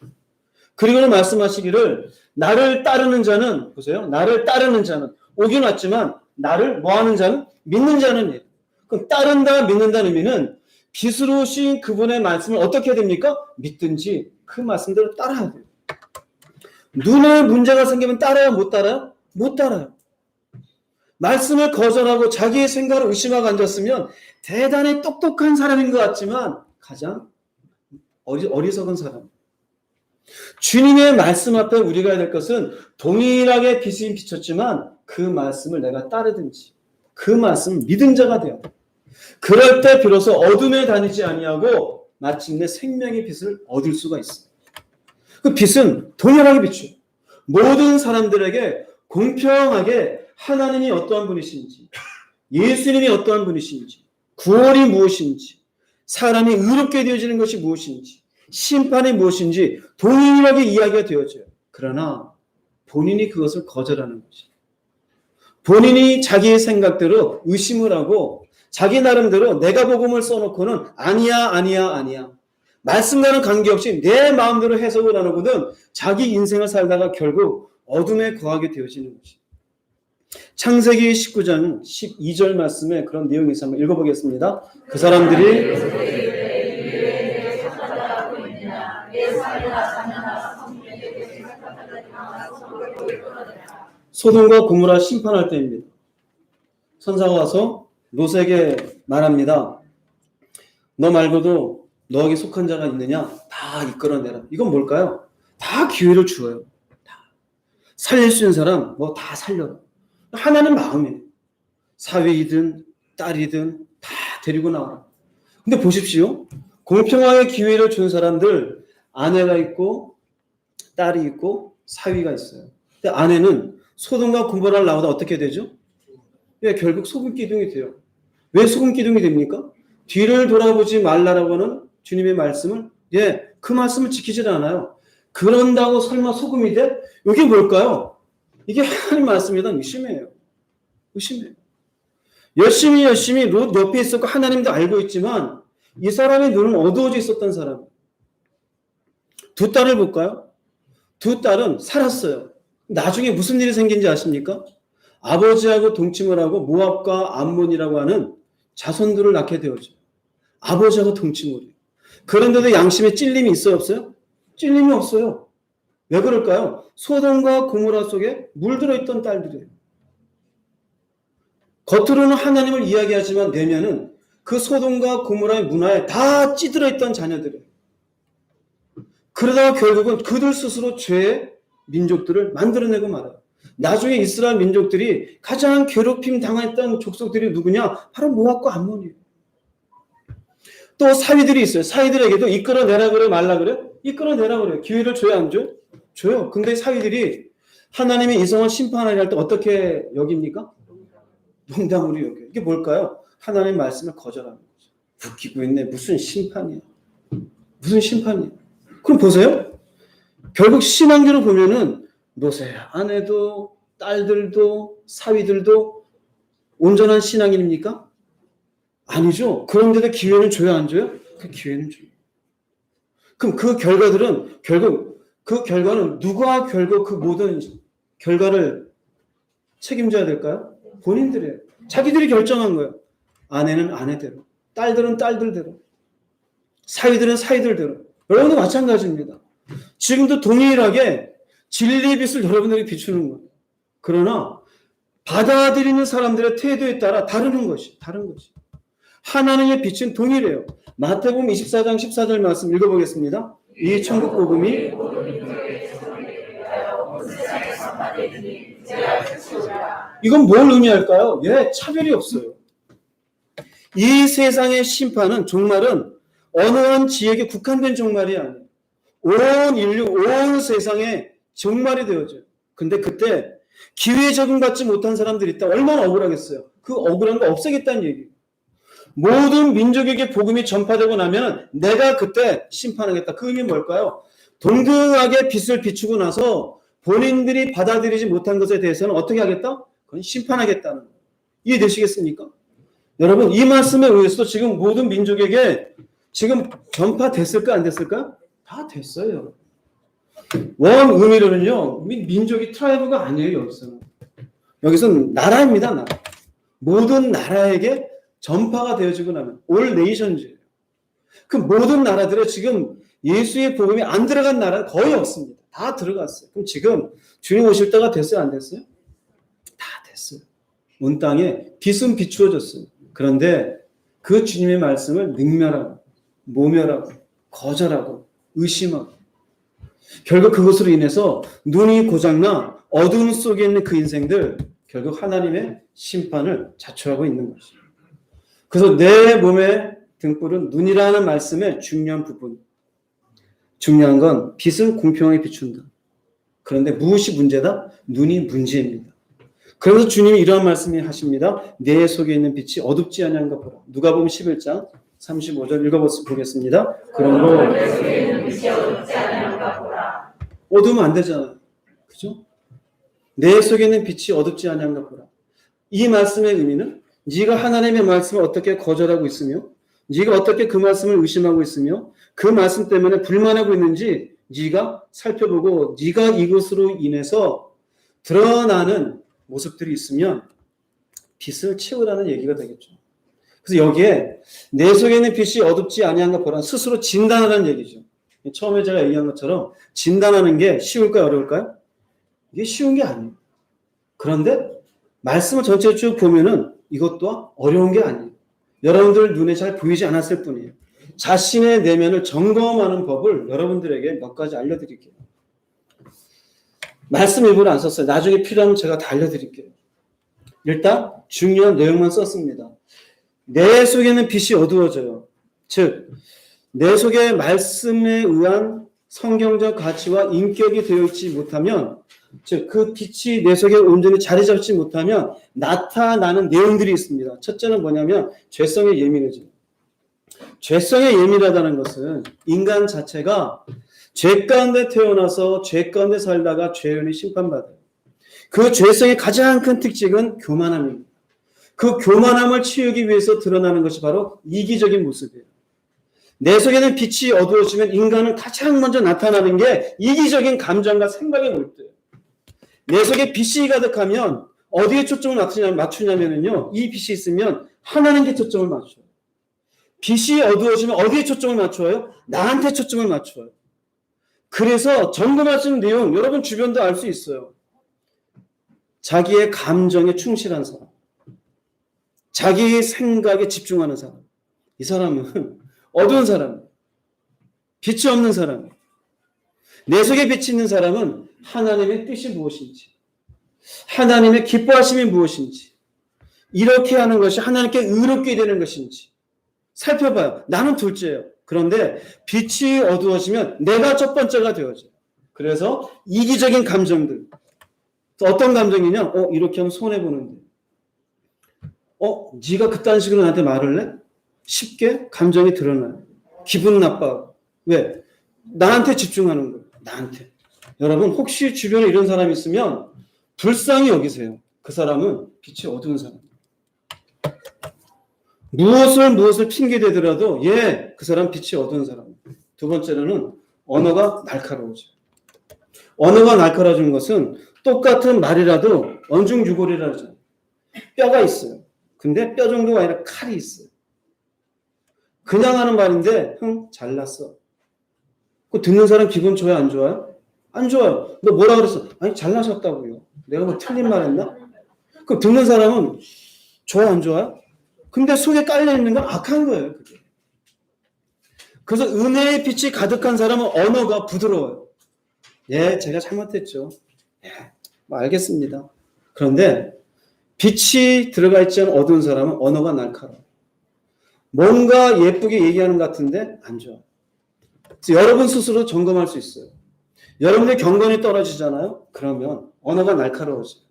그리고는 말씀하시기를 나를 따르는 자는 보세요. 나를 따르는 자는 오긴 왔지만 나를 뭐하는 자는 믿는 자는 그럼 따른다 믿는다는 의미는 빛으로 오신 그분의 말씀을 어떻게 해야 됩니까? 믿든지 그 말씀대로 따라야 돼요. 눈에 문제가 생기면 따라요? 못 따라요? 못 따라요. 말씀을 거절하고 자기의 생각을 의심하고 앉았으면 대단히 똑똑한 사람인 것 같지만 가장 어리석은 사람. 주님의 말씀 앞에 우리가 해야 될 것은 동일하게 빛이 비쳤지만 그 말씀을 내가 따르든지 그 말씀을 믿은 자가 되어 그럴 때 비로소 어둠에 다니지 아니하고 마침내 생명의 빛을 얻을 수가 있습니다. 그 빛은 동일하게 비추어 모든 사람들에게 공평하게 하나님이 어떠한 분이신지, 예수님이 어떠한 분이신지, 구원이 무엇인지, 사람이 의롭게 되어지는 것이 무엇인지, 심판이 무엇인지 동일하게 이야기가 되어져요. 그러나 본인이 그것을 거절하는 거죠. 본인이 자기의 생각대로 의심을 하고 자기 나름대로 내가 복음을 써놓고는 아니야. 말씀과는 관계없이 내 마음대로 해석을 하는거든 자기 인생을 살다가 결국 어둠에 거하게 되어지는 거지. 창세기 19장 12절 말씀에 그런 내용이 있어서 한번 읽어보겠습니다. 그 사람들이 소돔과 고모라 심판할 때입니다. 선사가 와서 롯에게 말합니다. 너 말고도 너에게 속한 자가 있느냐? 다 이끌어내라. 이건 뭘까요? 다 기회를 주어요. 다. 살릴 수 있는 사람 뭐 다 살려라. 하나는 마음이에요. 사위이든 딸이든 다 데리고 나와라. 근데 보십시오. 공평하게 기회를 준 사람들 아내가 있고 딸이 있고 사위가 있어요. 근데 아내는 소돔과 고모라를 나오다 어떻게 되죠? 예, 결국 소금 기둥이 돼요. 왜 소금 기둥이 됩니까? 뒤를 돌아보지 말라라고 하는 주님의 말씀을 그 말씀을 지키질 않아요. 그런다고 설마 소금이 돼? 이게 뭘까요? 이게 하나님 말씀이다. 의심이에요. 열심히 롯 옆에 있었고 하나님도 알고 있지만 이 사람의 눈은 어두워져 있었던 사람. 두 딸을 볼까요? 두 딸은 살았어요. 나중에 무슨 일이 생긴지 아십니까? 아버지하고 동침을 하고 모압과 암몬이라고 하는 자손들을 낳게 되었죠. 아버지하고 동침을 해요. 그런데도 양심에 찔림이 있어요, 없어요? 찔림이 없어요. 왜 그럴까요? 소돔과 고모라 속에 물들어 있던 딸들이에요. 겉으로는 하나님을 이야기하지만 내면은 그 소돔과 고모라의 문화에 다 찌들어 있던 자녀들이에요. 그러다가 결국은 그들 스스로 죄의 민족들을 만들어내고 말아요. 나중에 이스라엘 민족들이 가장 괴롭힘 당했던 족속들이 누구냐? 바로 모압과 암몬이에요. 또 사위들이 있어요. 사위들에게도 이끌어내라 그래 말라 그래? 이끌어내라 그래요. 기회를 줘야 안 줘요? 줘요. 근데 사위들이 하나님의 이성을 심판하려 할 때 어떻게 여깁니까? 농담으로 여겨요. 이게 뭘까요? 하나님의 말씀을 거절하는 거죠. 웃기고 있네. 무슨 심판이야. 그럼 보세요. 결국 신앙기로 보면은 롯의 아내도 딸들도 사위들도 온전한 신앙인입니까? 아니죠. 그런데도 기회는 줘야 안 줘요? 그 기회는 줘요. 그럼 그 결과는 누가 결국 그 모든 결과를 책임져야 될까요? 본인들이에요. 자기들이 결정한 거예요. 아내는 아내대로, 딸들은 딸들대로, 사위들은 사위들대로. 여러분도 마찬가지입니다. 지금도 동일하게 진리의 빛을 여러분들에게 비추는 거예요. 그러나 받아들이는 사람들의 태도에 따라 다른 것이. 하나님의 빛은 동일해요. 마태복음 24장 14절 말씀 읽어보겠습니다. 이 천국 복음이 이건 뭘 의미할까요? 차별이 없어요. 이 세상의 심판은 종말은 어느 한 지역에 국한된 종말이 아니에요. 온 인류, 온 세상에 종말이 되어져요. 근데 그때 기회에 적응받지 못한 사람들이 있다. 얼마나 억울하겠어요. 그 억울한 거 없애겠다는 얘기예요. 모든 민족에게 복음이 전파되고 나면 내가 그때 심판하겠다. 그 의미는 뭘까요? 동등하게 빛을 비추고 나서 본인들이 받아들이지 못한 것에 대해서는 어떻게 하겠다? 그건 심판하겠다는 거예요. 이해되시겠습니까? 여러분, 이 말씀에 의해서 지금 모든 민족에게 지금 전파됐을까 안 됐을까? 다 됐어요. 원 의미로는요, 민족이 트라이브가 아니에요. 여기서는 나라입니다. 나라. 모든 나라에게 전파가 되어지고 나면 올 네이션즈예요. 그 모든 나라들에 지금 예수의 복음이 안 들어간 나라는 거의 없습니다. 다 들어갔어요. 그럼 지금 주님 오실 때가 됐어요? 안 됐어요? 다 됐어요. 온 땅에 빛은 비추어졌어요. 그런데 그 주님의 말씀을 능멸하고 모멸하고 거절하고 의심하고 결국 그것으로 인해서 눈이 고장나 어두움 속에 있는 그 인생들 결국 하나님의 심판을 자초하고 있는 것이죠. 그래서 내 몸의 등불은 눈이라는 말씀의 중요한 부분. 중요한 건 빛은 공평하게 비춘다. 그런데 무엇이 문제다? 눈이 문제입니다. 그래서 주님이 이러한 말씀을 하십니다. 내 속에 있는 빛이 어둡지 아니한가 보라. 누가복음 11장 35절 읽어보겠습니다. 그러므로 내 속에 있는 빛이 어둡지 아니한가 보라. 어두우면 안 되잖아요. 그죠? 내 속에 있는 빛이 어둡지 아니한가 보라. 이 말씀의 의미는 네가 하나님의 말씀을 어떻게 거절하고 있으며 네가 어떻게 그 말씀을 의심하고 있으며 그 말씀 때문에 불만하고 있는지 네가 살펴보고 네가 이것으로 인해서 드러나는 모습들이 있으면 빛을 채우라는 얘기가 되겠죠. 그래서 여기에 내 속에 있는 빛이 어둡지 아니한가 보라 스스로 진단하라는 얘기죠. 처음에 제가 얘기한 것처럼 진단하는 게 쉬울까요? 어려울까요? 이게 쉬운 게 아니에요. 그런데 말씀을 전체를 쭉 보면은 이것도 어려운 게 아니에요. 여러분들 눈에 잘 보이지 않았을 뿐이에요. 자신의 내면을 점검하는 법을 여러분들에게 몇 가지 알려드릴게요. 말씀 일부를 안 썼어요. 나중에 필요하면 제가 다 알려드릴게요. 일단 중요한 내용만 썼습니다. 내 속에는 빛이 어두워져요. 즉, 내 속에 말씀에 의한 성경적 가치와 인격이 되어 있지 못하면, 즉, 그 빛이 내 속에 온전히 자리 잡지 못하면 나타나는 내용들이 있습니다. 첫째는 뭐냐면 죄성에 예민해져요. 죄성에 예민하다는 것은 인간 자체가 죄 가운데 태어나서 죄 가운데 살다가 죄인이 심판받아요. 그 죄성의 가장 큰 특징은 교만함입니다. 그 교만함을 치우기 위해서 드러나는 것이 바로 이기적인 모습이에요. 내 속에는 빛이 어두워지면 인간은 가장 먼저 나타나는 게 이기적인 감정과 생각에 몰두해요. 내 속에 빛이 가득하면 어디에 초점을 맞추냐면요. 이 빛이 있으면 하나님께 초점을 맞춰요. 빛이 어두워지면 어디에 초점을 맞춰요? 나한테 초점을 맞춰요. 그래서 점검하시는 내용 여러분 주변도 알 수 있어요. 자기의 감정에 충실한 사람, 자기의 생각에 집중하는 사람, 이 사람은 어두운 사람, 빛이 없는 사람. 내 속에 빛이 있는 사람은 하나님의 뜻이 무엇인지, 하나님의 기뻐하심이 무엇인지, 이렇게 하는 것이 하나님께 의롭게 되는 것인지 살펴봐요. 나는 둘째예요. 그런데 빛이 어두워지면 내가 첫 번째가 되어져요. 그래서 이기적인 감정들. 어떤 감정이냐? 이렇게 하면 손해보는데. 네가 그딴 식으로 나한테 말을 해? 쉽게 감정이 드러나요. 기분 나빠하고. 왜? 나한테 집중하는 거예요. 나한테. 여러분 혹시 주변에 이런 사람이 있으면 불쌍히 여기세요. 그 사람은 빛이 어두운 사람이에요. 무엇을 핑계대더라도 그 사람 빛이 어두운 사람이에요. 두 번째로는 언어가 날카로워져요. 언어가 날카로워지는 것은 똑같은 말이라도 언중유골이라 하잖아요. 뼈가 있어요. 근데 뼈 정도가 아니라 칼이 있어요. 그냥 하는 말인데 잘났어. 그 듣는 사람 기분 좋아요? 안 좋아요? 안 좋아요. 너 뭐라 그랬어? 아니 잘나셨다고요. 내가 뭐 틀린 말 했나? 그럼 듣는 사람은 좋아요? 안 좋아요? 근데 속에 깔려있는 건 악한 거예요. 그게. 그래서 은혜의 빛이 가득한 사람은 언어가 부드러워요. 제가 잘못했죠. 뭐 알겠습니다. 그런데 빛이 들어가 있지 않은 어두운 사람은 언어가 날카로워요. 뭔가 예쁘게 얘기하는 것 같은데 안 좋아. 그래서 여러분 스스로 점검할 수 있어요. 여러분의 경건이 떨어지잖아요. 그러면 언어가 날카로워져요.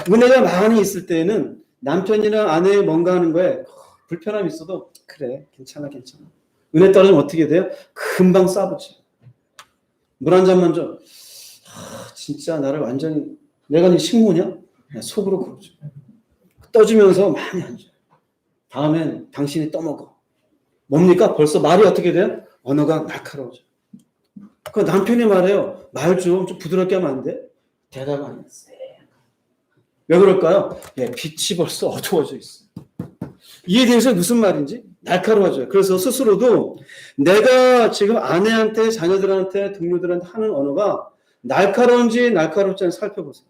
은혜가 많이 있을 때에는 남편이나 아내 뭔가 하는 거에 불편함이 있어도 그래 괜찮아. 은혜 떨어지면 어떻게 돼요? 금방 싸붙여요. 물 한 잔만 줘. 진짜 나를 완전히 내가 네 식모냐? 속으로 그러죠. 떠주면서 많이 안 줘요. 다음엔 당신이 떠먹어. 뭡니까? 벌써 말이 어떻게 돼요? 언어가 날카로워져. 그 남편이 말해요. 말 좀 부드럽게 하면 안 돼? 대답 안 했어요. 왜 그럴까요? 빛이 벌써 어두워져 있어요. 이에 대해서 무슨 말인지 날카로워져요. 그래서 스스로도 내가 지금 아내한테, 자녀들한테, 동료들한테 하는 언어가 날카로운지 날카롭지 않은지 살펴보세요.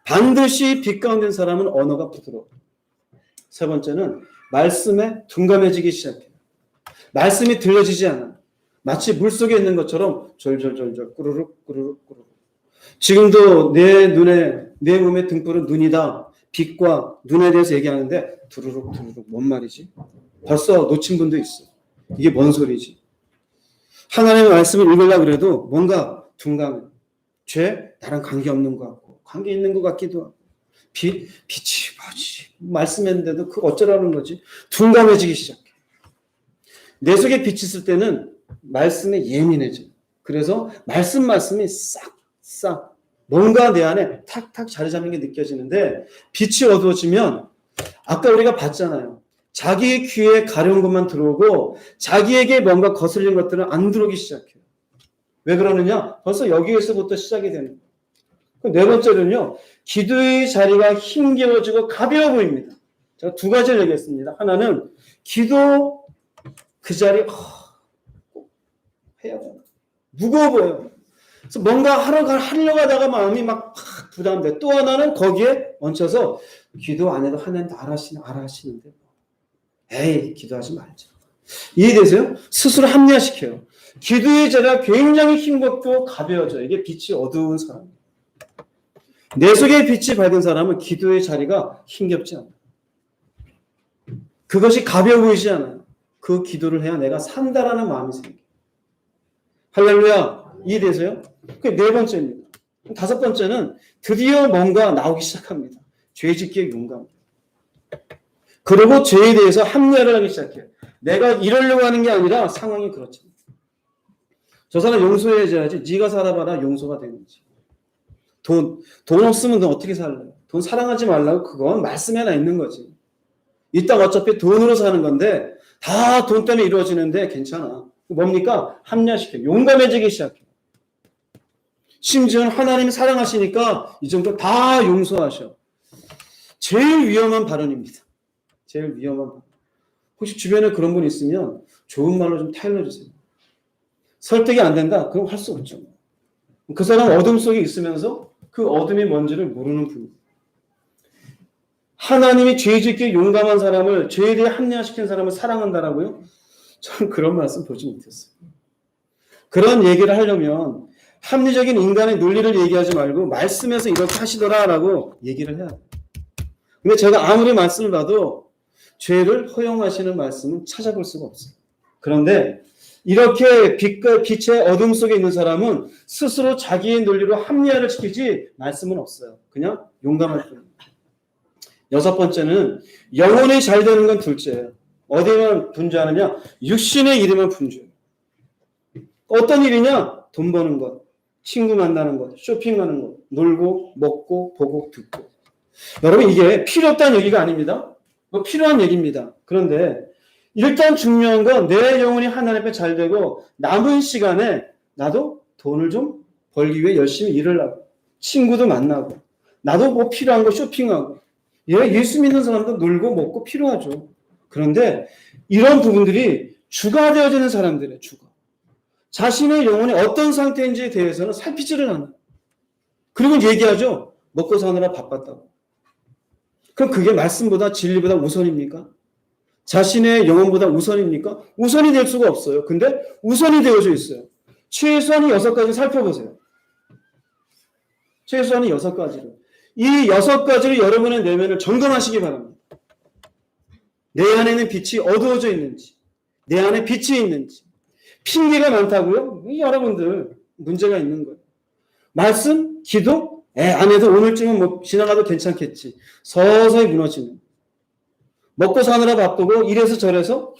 반드시 빛 가운데 있는 사람은 언어가 부드러워. 세 번째는 말씀에 둔감해지기 시작해요. 말씀이 들려지지 않아. 마치 물속에 있는 것처럼 졸졸졸졸 꾸르륵 꾸르륵 꾸르륵. 지금도 내 눈에 내 몸의 등불은 눈이다. 빛과 눈에 대해서 얘기하는데 두루룩 두루룩 뭔 말이지? 벌써 놓친 분도 있어. 이게 뭔 소리지? 하나님의 말씀을 읽으려고 그래도 뭔가 둔감해. 죄? 나랑 관계없는 것 같고 관계 있는 것 같기도 하고 빛이 뭐지? 말씀했는데도 그거 어쩌라는 거지? 둔감해지기 시작해. 내 속에 빛이 있을 때는 말씀에 예민해져. 그래서 말씀이 싹 뭔가 내 안에 탁탁 자리 잡는 게 느껴지는데 빛이 어두워지면 아까 우리가 봤잖아요. 자기의 귀에 가려운 것만 들어오고 자기에게 뭔가 거슬린 것들은 안 들어오기 시작해요. 왜 그러느냐? 벌써 여기에서부터 시작이 되는 거예요. 네 번째는요. 기도의 자리가 힘겨워지고 가벼워 보입니다. 제가 두 가지를 얘기했습니다. 하나는 기도 그 자리 꼭 해야 돼요. 무거워 보여요. 그래서 뭔가 하려고 하다가 마음이 막 부담돼. 또 하나는 거기에 얹혀서 기도 안 해도 하나님 알아하시는데 에이 기도하지 말자. 이해되세요? 스스로 합리화시켜요. 기도의 자리가 굉장히 힘겹고 가벼워져요. 이게 빛이 어두운 사람. 내 속에 빛이 밝은 사람은 기도의 자리가 힘겹지 않아요. 그것이 가벼워 보이지 않아요. 그 기도를 해야 내가 산다라는 마음이 생겨요. 할렐루야. 이해되세요? 그게 네 번째입니다. 다섯 번째는 드디어 뭔가 나오기 시작합니다. 죄 짓기에 용감. 그리고 죄에 대해서 합리화를 하기 시작해요. 내가 이러려고 하는 게 아니라 상황이 그렇죠. 저 사람 용서해줘야지. 네가 살아봐라 용서가 되는지. 돈 없으면 너 어떻게 살래? 돈 사랑하지 말라고 그건 말씀에 하나 있는 거지. 이따가 어차피 돈으로 사는 건데 다 돈 때문에 이루어지는데 괜찮아. 뭡니까? 합리화시켜요. 용감해지기 시작해요. 심지어는 하나님이 사랑하시니까 이 정도 다 용서하셔. 제일 위험한 발언입니다. 제일 위험한 발언. 혹시 주변에 그런 분 있으면 좋은 말로 좀 타일러주세요. 설득이 안 된다? 그럼 할 수 없죠. 그 사람 어둠 속에 있으면서 그 어둠이 뭔지를 모르는 분이에요. 하나님이 죄 짓기에 용감한 사람을 죄에 대해 합리화시킨 사람을 사랑한다라고요? 저는 그런 말씀 보지 못했어요. 그런 얘기를 하려면 합리적인 인간의 논리를 얘기하지 말고 말씀에서 이렇게 하시더라라고 얘기를 해야 돼요. 근데 제가 아무리 말씀을 봐도 죄를 허용하시는 말씀은 찾아볼 수가 없어요. 그런데 이렇게 빛의 어둠 속에 있는 사람은 스스로 자기의 논리로 합리화를 시키지 말씀은 없어요. 그냥 용감할 뿐입니다. 여섯 번째는 영혼이 잘 되는 건 둘째예요. 어디만 분주하느냐? 육신의 일에만 분주해요. 어떤 일이냐? 돈 버는 것, 친구 만나는 것, 쇼핑하는 것, 놀고, 먹고, 보고, 듣고. 여러분 이게 필요 없다는 얘기가 아닙니다. 필요한 얘기입니다. 그런데 일단 중요한 건 내 영혼이 하나님 앞에 잘 되고 남은 시간에 나도 돈을 좀 벌기 위해 열심히 일을 하고 친구도 만나고 나도 뭐 필요한 거 쇼핑하고 예수 믿는 사람도 놀고 먹고 필요하죠. 그런데 이런 부분들이 주가 되어지는 사람들의 주가. 자신의 영혼이 어떤 상태인지에 대해서는 살피지를 않아요. 그리고 얘기하죠. 먹고 사느라 바빴다고. 그럼 그게 말씀보다 진리보다 우선입니까? 자신의 영혼보다 우선입니까? 우선이 될 수가 없어요. 근데 우선이 되어져 있어요. 최소한 6가지 살펴보세요. 최소한 6가지를. 이 6가지를 여러분의 내면을 점검하시기 바랍니다. 내 안에는 빛이 어두워져 있는지, 내 안에 빛이 있는지. 핑계가 많다고요? 여러분들 문제가 있는 거예요. 말씀, 기도, 안 해도 오늘쯤은 뭐 지나가도 괜찮겠지. 서서히 무너지는. 먹고 사느라 바쁘고 이래서 저래서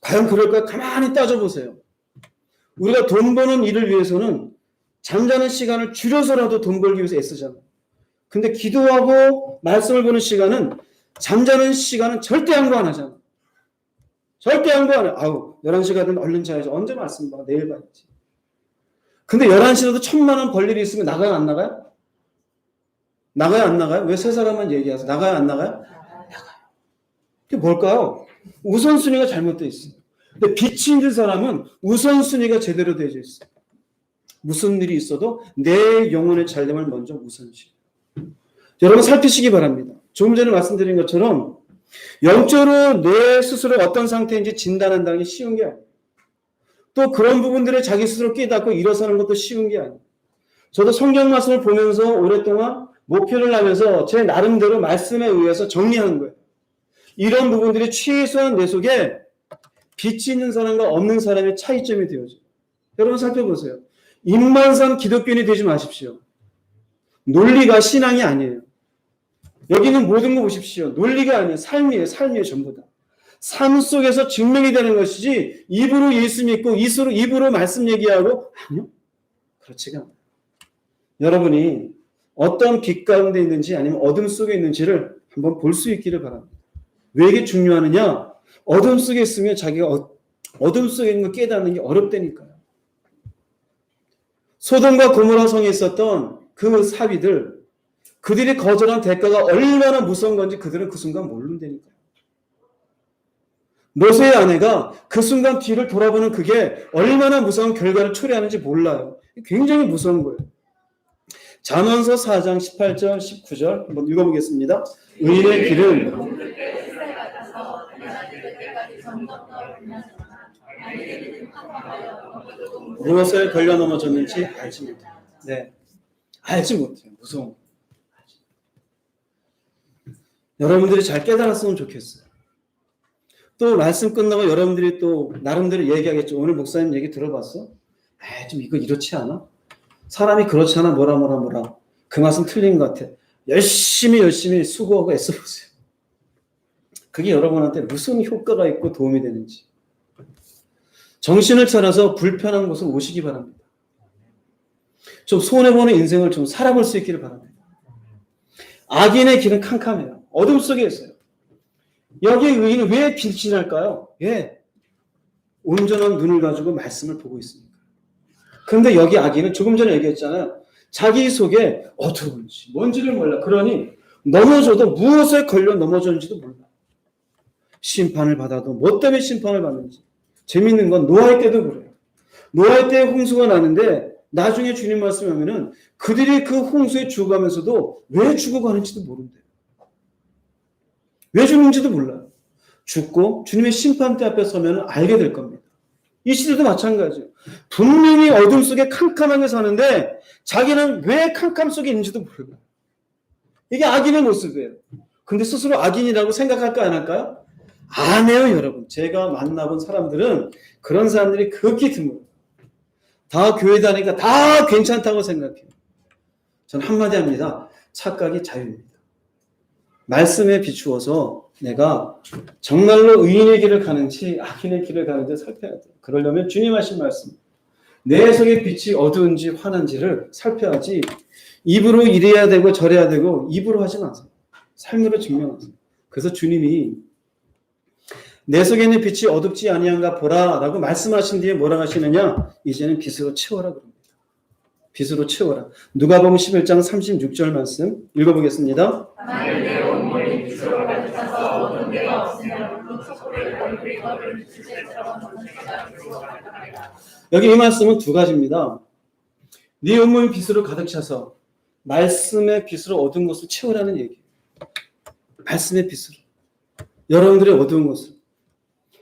과연 그럴까요? 가만히 따져보세요. 우리가 돈 버는 일을 위해서는 잠자는 시간을 줄여서라도 돈 벌기 위해서 애쓰잖아요. 근데 기도하고 말씀을 보는 시간은 잠자는 시간은 절대 양보 안 하잖아. 절대 양보 안 해. 11시 가든 얼른 자야죠. 언제 말씀 봐. 내일 봐야지. 근데 11시라도 1,000만 원 벌 일이 있으면 나가요? 안 나가요? 나가요? 안 나가요? 왜 세 사람만 얘기하세요? 나가요? 안 나가요? 나가요. 그게 뭘까요? 우선순위가 잘못되어 있어요. 근데 빛이 있는 사람은 우선순위가 제대로 되어져 있어요. 무슨 일이 있어도 내 영혼의 잘됨을 먼저 우선시. 여러분 살피시기 바랍니다. 조금 전에 말씀드린 것처럼 영적으로 내 스스로 어떤 상태인지 진단한다는 게 쉬운 게 아니에요. 또 그런 부분들을 자기 스스로 깨닫고 일어서는 것도 쉬운 게 아니에요. 저도 성경 말씀을 보면서 오랫동안 목표를 하면서 제 나름대로 말씀에 의해서 정리하는 거예요. 이런 부분들이 최소한 내 속에 빛이 있는 사람과 없는 사람의 차이점이 되어져요. 여러분 살펴보세요. 입만 산 기독교인이 되지 마십시오. 논리가 신앙이 아니에요. 여기는 모든 거 보십시오. 논리가 아니에요. 삶이에요. 삶이에요. 전부 다. 삶 속에서 증명이 되는 것이지 입으로 예수 믿고 입으로 말씀 얘기하고 아니요. 그렇지가 않아요. 여러분이 어떤 빛 가운데 있는지 아니면 어둠 속에 있는지를 한번 볼 수 있기를 바랍니다. 왜 이게 중요하느냐? 어둠 속에 있으면 자기가 어둠 속에 있는 걸 깨닫는 게 어렵다니까요. 소돔과 고모라 성에 있었던 그 사위들, 그들이 거절한 대가가 얼마나 무서운 건지 그들은 그 순간 모른다니까요. 모세의 아내가 그 순간 뒤를 돌아보는 그게 얼마나 무서운 결과를 초래하는지 몰라요. 굉장히 무서운 거예요. 잠언서 4장 18절 19절 한번 읽어보겠습니다. 의인의 길은 무엇을 걸려 넘어졌는지 알지 못해요. 네, 알지 못해요. 무서운. 여러분들이 잘 깨달았으면 좋겠어요. 또 말씀 끝나고 여러분들이 또 나름대로 얘기하겠죠. 오늘 목사님 얘기 들어봤어? 좀 이거 이렇지 않아? 사람이 그렇지 않아 뭐라 그 말씀 틀린 것 같아. 열심히 수고하고 애써보세요. 그게 여러분한테 무슨 효과가 있고 도움이 되는지. 정신을 차려서 불편한 곳을 오시기 바랍니다. 좀 손해보는 인생을 좀 살아볼 수 있기를 바랍니다. 악인의 길은 캄캄해요. 어둠 속에 있어요. 여기 의인은 왜 빛이 날까요? 예, 온전한 눈을 가지고 말씀을 보고 있으니까. 그런데 여기 악인은 조금 전에 얘기했잖아요. 자기 속에 어두운지 뭔지를 몰라. 그러니 넘어져도 무엇에 걸려 넘어졌는지도 몰라. 심판을 받아도 뭐 때문에 심판을 받는지. 재밌는 건 노아의 때도 그래요. 노아의 때에 홍수가 나는데 나중에 주님 말씀하면은 그들이 그 홍수에 죽어가면서도 왜 죽어가는지도 모른대요. 왜 죽는지도 몰라요. 죽고 주님의 심판대 앞에 서면 알게 될 겁니다. 이 시대도 마찬가지예요. 분명히 어둠 속에 캄캄하게 사는데 자기는 왜 캄캄 속에 있는지도 몰라요. 이게 악인의 모습이에요. 근데 스스로 악인이라고 생각할까 안 할까요? 안 해요, 여러분. 제가 만나본 사람들은 그런 사람들이 극히 드물어요. 다 교회 다니니까 다 괜찮다고 생각해요. 저는 한마디 합니다. 착각이 자유입니다. 말씀에 비추어서 내가 정말로 의인의 길을 가는지 악인의 길을 가는지 살펴야 돼요. 그러려면 주님 하신 말씀, 내 속에 빛이 어두운지 환한지를 살펴야지 입으로 이래야 되고 저래야 되고 입으로 하지 마세요. 삶으로 증명하세요. 그래서 주님이 내 속에 있는 빛이 어둡지 아니한가 보라 라고 말씀하신 뒤에 뭐라 하시느냐? 이제는 빛으로 채워라 그럽니다. 빛으로 채워라. 누가복음 11장 36절 말씀 읽어보겠습니다. 여기 이 말씀은 두 가지입니다. 네 온몸이 빛으로 가득 차서 말씀의 빛으로 어두운 것을 채우라는 얘기예요. 말씀의 빛으로. 여러분들의 어두운 것을.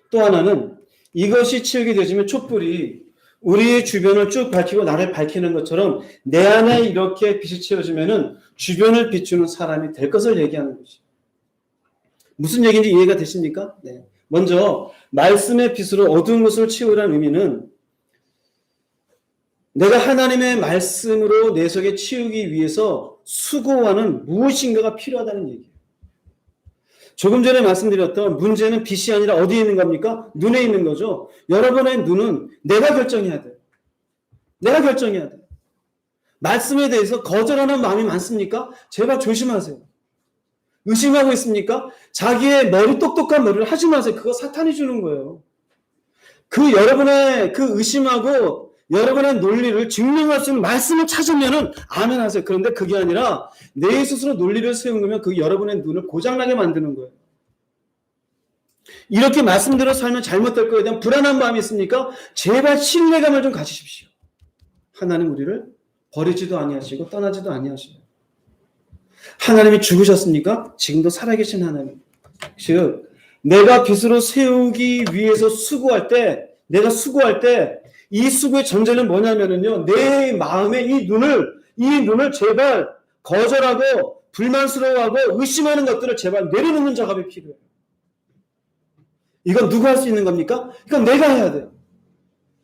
또 하나는 이것이 채우게 되지만 촛불이 우리의 주변을 쭉 밝히고 나를 밝히는 것처럼 내 안에 이렇게 빛이 채워지면은 주변을 비추는 사람이 될 것을 얘기하는 거죠. 무슨 얘기인지 이해가 되십니까? 네. 먼저 말씀의 빛으로 어두운 것을 채우라는 의미는 내가 하나님의 말씀으로 내 속에 채우기 위해서 수고하는 무엇인가가 필요하다는 얘기예요. 조금 전에 말씀드렸던 문제는 빛이 아니라 어디에 있는 겁니까? 눈에 있는 거죠. 여러분의 눈은 내가 결정해야 돼요. 내가 결정해야 돼요. 말씀에 대해서 거절하는 마음이 많습니까? 제발 조심하세요. 의심하고 있습니까? 자기의 똑똑한 머리를 하지 마세요. 그거 사탄이 주는 거예요. 그 여러분의 그 의심하고 여러분의 논리를 증명할 수 있는 말씀을 찾으면은 아멘 하세요. 그런데 그게 아니라 내 스스로 논리를 세운 거면 그게 여러분의 눈을 고장나게 만드는 거예요. 이렇게 말씀대로 살면 잘못될 거에 대한 불안한 마음이 있습니까? 제발 신뢰감을 좀 가지십시오. 하나님 우리를 버리지도 아니하시고 떠나지도 아니하시고 하나님이 죽으셨습니까? 지금도 살아계신 하나님. 즉 내가 빚으로 세우기 위해서 수고할 때, 내가 수고할 때 이 수고의 전제는 뭐냐면은요, 내 마음에 이 눈을 제발 거절하고 불만스러워하고 의심하는 것들을 제발 내려놓는 작업이 필요해요. 이건 누가 할 수 있는 겁니까? 이건 내가 해야 돼요.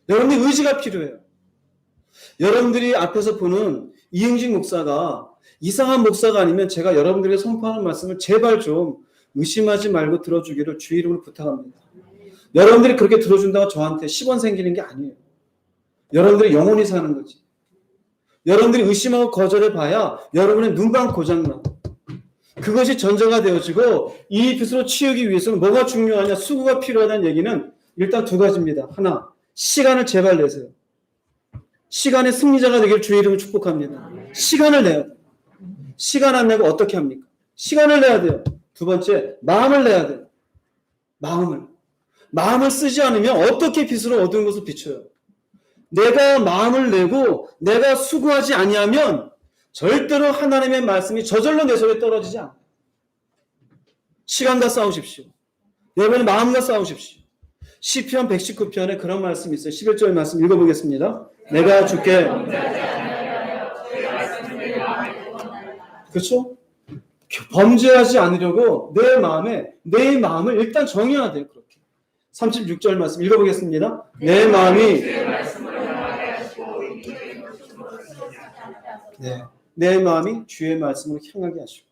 여러분의 의지가 필요해요. 여러분들이 앞에서 보는 이응식 목사가 이상한 목사가 아니면 제가 여러분들에게 선포하는 말씀을 제발 좀 의심하지 말고 들어주기를 주의 이름으로 부탁합니다. 여러분들이 그렇게 들어준다고 저한테 10원 생기는 게 아니에요. 여러분들이 영원히 사는 거지. 여러분들이 의심하고 거절해봐야 여러분의 눈방 고장나. 그것이 전제가 되어지고 이 빚으로 치우기 위해서는 뭐가 중요하냐, 수고가 필요하다는 얘기는 일단 두 가지입니다. 하나, 시간을 제발 내세요. 시간의 승리자가 되기를 주의 이름으로 축복합니다. 시간을 내야 돼요. 시간 안 내고 어떻게 합니까? 시간을 내야 돼요. 두 번째, 마음을 내야 돼요. 마음을 쓰지 않으면 어떻게 빚으로 얻은 것을 비춰요? 내가 마음을 내고 내가 수고하지 아니하면 절대로 하나님의 말씀이 저절로 내 손에 떨어지지 않아요. 시간과 싸우십시오. 여러분의 마음과 싸우십시오. 시편 119편에 그런 말씀이 있어요. 11절 말씀 읽어보겠습니다. 내가 주께, 그렇죠? 범죄하지 않으려고 내 마음을 일단 정해야 돼요. 그렇게. 36절 말씀 읽어보겠습니다. 내 마음이, 내 마음이 주의 말씀으로 향하게 하시고.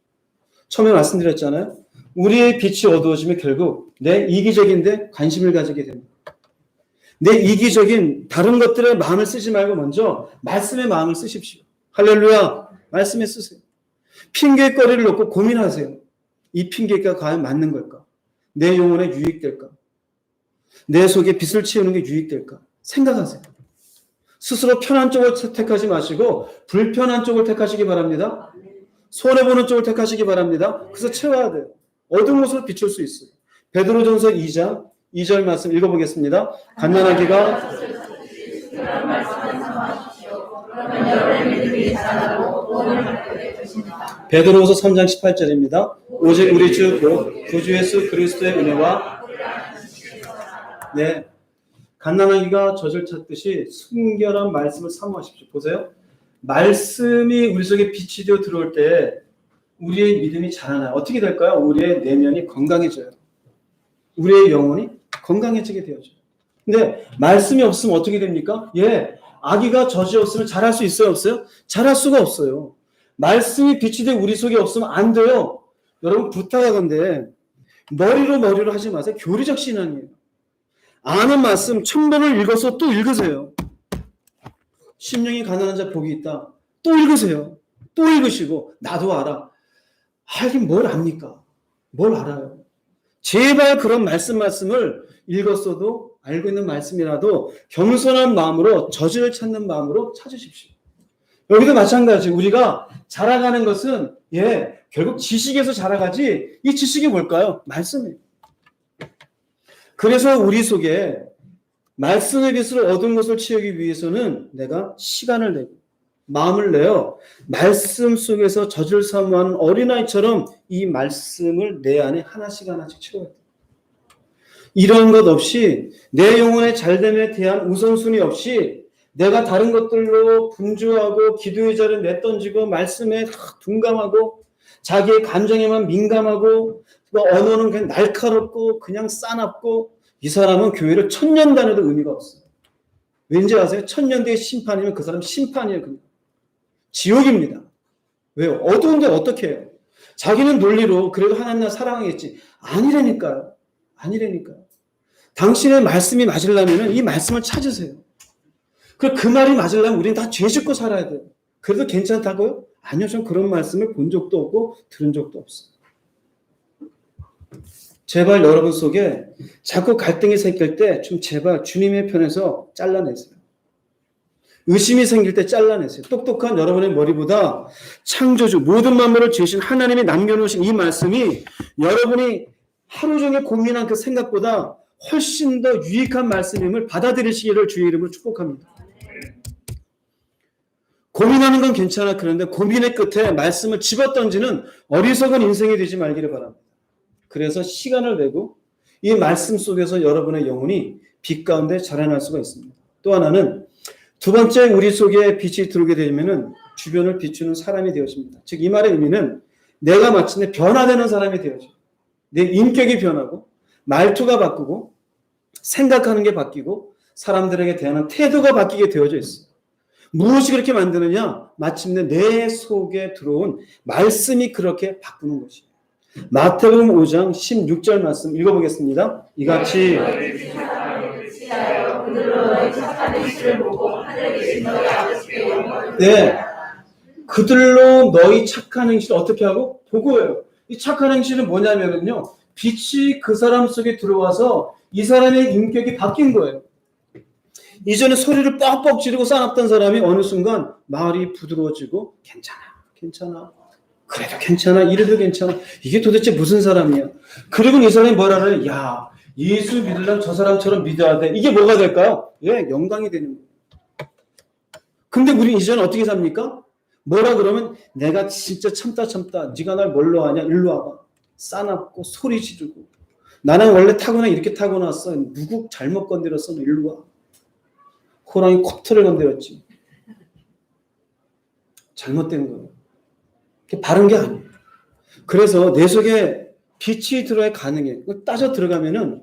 처음에 말씀드렸잖아요. 우리의 빛이 어두워지면 결국 내 이기적인데 관심을 가지게 됩니다. 내 이기적인 다른 것들에 마음을 쓰지 말고 먼저 말씀에 마음을 쓰십시오. 할렐루야. 말씀에 쓰세요. 핑계거리를 놓고 고민하세요. 이 핑계가 과연 맞는 걸까? 내 영혼에 유익될까? 내 속에 빛을 채우는 게 유익될까? 생각하세요. 스스로 편한 쪽을 택하지 마시고 불편한 쪽을 택하시기 바랍니다. 손해보는 쪽을 택하시기 바랍니다. 그래서 채워야 돼요. 어두운 곳으로 비출 수 있어요. 베드로전서 2장 2절 말씀 읽어보겠습니다. 갓난아기가 베드로후서 3장 18절입니다. 오직 우리 주 구주 예수 그리스도의 은혜와 갓난아기가 젖을 찾듯이 순결한 말씀을 사모하십시오. 보세요. 말씀이 우리 속에 빛이 되어 들어올 때 우리의 믿음이 자라나요. 어떻게 될까요? 우리의 내면이 건강해져요. 우리의 영혼이 건강해지게 되어져요. 근데 말씀이 없으면 어떻게 됩니까? 아기가 젖이 없으면 자랄 수 있어요? 없어요? 자랄 수가 없어요. 말씀이 빛이 되어 우리 속에 없으면 안 돼요. 여러분 부탁하건대 머리로 하지 마세요. 교리적 신앙이에요. 아는 말씀 1000번을 읽어서 또 읽으세요. 심령이 가난한 자 복이 있다. 또 읽으세요. 또 읽으시고 나도 알아. 하긴 뭘 압니까? 뭘 알아요? 제발 그런 말씀을 읽었어도 알고 있는 말씀이라도 겸손한 마음으로 저지를 찾는 마음으로 찾으십시오. 여기도 마찬가지. 우리가 자라가는 것은 결국 지식에서 자라가지 이 지식이 뭘까요? 말씀이에요. 그래서 우리 속에 말씀의 빛으로 얻은 것을 채우기 위해서는 내가 시간을 내고 마음을 내어 말씀 속에서 젖을 사모하는 어린아이처럼 이 말씀을 내 안에 하나씩 채워야 돼요. 이런 것 없이 내 영혼의 잘됨에 대한 우선순위 없이 내가 다른 것들로 분주하고 기도의 자리를 내던지고 말씀에 둔감하고 자기의 감정에만 민감하고 언어는 그냥 날카롭고 그냥 싸납고 이 사람은 교회를 1000년 다녀도 의미가 없어요. 왠지 아세요? 1000년 뒤에 심판이면 그 사람 심판이에요. 그냥. 지옥입니다. 왜요? 어두운데 어떻게 해요? 자기는 논리로 그래도 하나님 나 사랑하겠지. 아니라니까요. 당신의 말씀이 맞으려면 이 말씀을 찾으세요. 그 말이 맞으려면 우리는 다 죄 짓고 살아야 돼요. 그래도 괜찮다고요? 아니요. 전 그런 말씀을 본 적도 없고 들은 적도 없어요. 제발 여러분 속에 자꾸 갈등이 생길 때 좀 제발 주님의 편에서 잘라내세요. 의심이 생길 때 잘라내세요. 똑똑한 여러분의 머리보다 창조주 모든 만물을 지으신 하나님이 남겨놓으신 이 말씀이 여러분이 하루 종일 고민한 그 생각보다 훨씬 더 유익한 말씀임을 받아들이시기를 주의 이름으로 축복합니다. 고민하는 건 괜찮아. 그런데 고민의 끝에 말씀을 집어던지는 어리석은 인생이 되지 말기를 바랍니다. 그래서 시간을 내고 이 말씀 속에서 여러분의 영혼이 빛 가운데 자라날 수가 있습니다. 또 하나는 두 번째, 우리 속에 빛이 들어오게 되면은 주변을 비추는 사람이 되어집니다. 즉 이 말의 의미는 내가 마침내 변화되는 사람이 되어져. 내 인격이 변하고 말투가 바꾸고 생각하는 게 바뀌고 사람들에게 대하는 태도가 바뀌게 되어져 있어요. 무엇이 그렇게 만드느냐? 마침내 내 속에 들어온 말씀이 그렇게 바꾸는 것이에요. 마태복음 5장 16절 말씀 읽어보겠습니다. 이같이 네, 그들로 너희 착한 행실을 어떻게 하고? 보고해요. 이 착한 행실은 뭐냐면요, 빛이 그 사람 속에 들어와서 이 사람의 인격이 바뀐 거예요. 이전에 소리를 뻑뻑 지르고 싸놨던 사람이 어느 순간 말이 부드러워지고 괜찮아 그래도 괜찮아 이래도 괜찮아, 이게 도대체 무슨 사람이야. 그리고 이 사람이 뭐라 그래? 야, 예수 믿으려면 저 사람처럼 믿어야 돼. 이게 뭐가 될까요? 예, 영광이 되는 거예요. 근데 우리 이제는 어떻게 삽니까? 뭐라 그러면 내가 진짜 참다 네가 날 뭘로 하냐, 일로 와봐. 싸납고 소리 지르고 나는 원래 타고나 이렇게 타고났어. 누구 잘못 건드렸어, 너 일로 와. 호랑이 코털을 건드렸지. 잘못된 거예요. 그게 바른 게 아니에요. 그래서 내 속에 빛이 들어야 가능해. 따져 들어가면은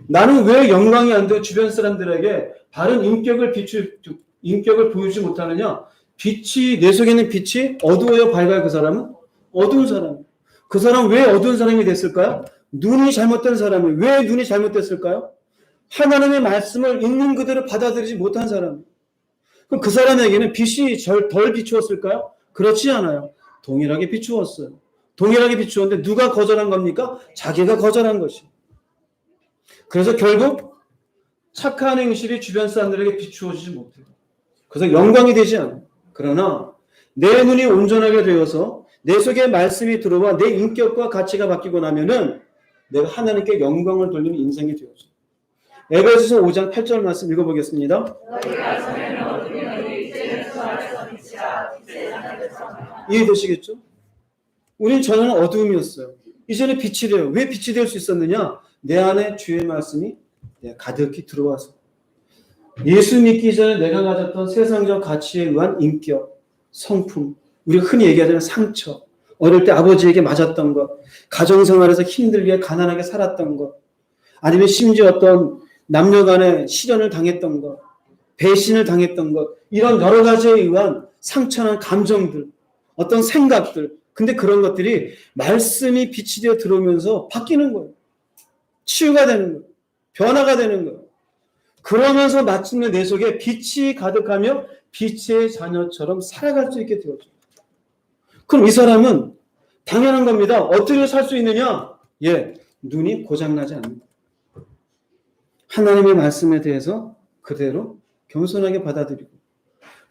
나는 왜 영광이 안 되고 주변 사람들에게 바른 인격을 보여주지 못하느냐? 빛이, 내 속에 있는 빛이 어두워요, 밝아요? 그 사람은? 어두운 사람. 그 사람은 왜 어두운 사람이 됐을까요? 눈이 잘못된 사람이. 왜 눈이 잘못됐을까요? 하나님의 말씀을 있는 그대로 받아들이지 못한 사람. 그럼 그 사람에게는 빛이 덜 비추었을까요? 그렇지 않아요. 동일하게 비추었어요. 동일하게 비추었는데 누가 거절한 겁니까? 자기가 거절한 것이. 그래서 결국 착한 행실이 주변 사람들에게 비추어지지 못해요. 그래서 영광이 되지 않아요. 그러나 내 눈이 온전하게 되어서 내 속에 말씀이 들어와 내 인격과 가치가 바뀌고 나면은 내가 하나님께 영광을 돌리는 인생이 되어져요. 에베소서 5장 8절 말씀 읽어보겠습니다. 이해되시겠죠? 우린 전에는 어두움이었어요. 이제는 빛이 돼요. 왜 빛이 될 수 있었느냐? 내 안에 주의 말씀이 가득히 들어와서. 예수 믿기 전에 내가 가졌던 세상적 가치에 의한 인격, 성품, 우리가 흔히 얘기하자면 상처, 어릴 때 아버지에게 맞았던 것, 가정생활에서 힘들게 가난하게 살았던 것, 아니면 심지어 어떤 남녀 간에 실연을 당했던 것, 배신을 당했던 것, 이런 여러 가지에 의한 상처난 감정들, 어떤 생각들, 근데 그런 것들이 말씀이 빛이 되어 들어오면서 바뀌는 거예요. 치유가 되는 거예요. 변화가 되는 거예요. 그러면서 마침내 내 속에 빛이 가득하며 빛의 자녀처럼 살아갈 수 있게 되어져요. 그럼 이 사람은 당연한 겁니다. 어떻게 살 수 있느냐? 예, 눈이 고장나지 않는다. 하나님의 말씀에 대해서 그대로 겸손하게 받아들이고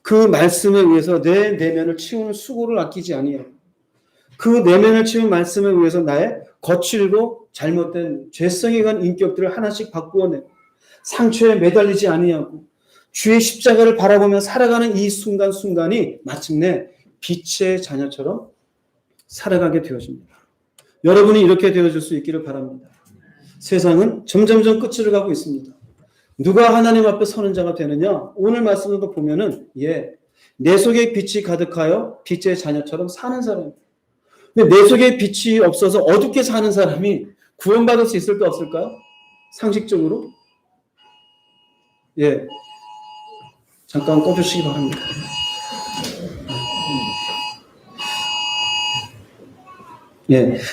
그 말씀에 의해서 내 내면을 치우는 수고를 아끼지 아니하고 그 내면을 치운 말씀에 의해서 나의 거칠고 잘못된 죄성에 관한 인격들을 하나씩 바꾸어내고 상처에 매달리지 아니하고 주의 십자가를 바라보며 살아가는 이 순간순간이 마침내 빛의 자녀처럼 살아가게 되어집니다. 여러분이 이렇게 되어질 수 있기를 바랍니다. 세상은 점점점 끝으로 가고 있습니다. 누가 하나님 앞에 서는 자가 되느냐? 오늘 말씀도 보면은 내 속에 빛이 가득하여 빛의 자녀처럼 사는 사람. 근데 내 속에 빛이 없어서 어둡게 사는 사람이 구원받을 수 있을까 없을까요? 상식적으로? 잠깐 꺼주시기 바랍니다.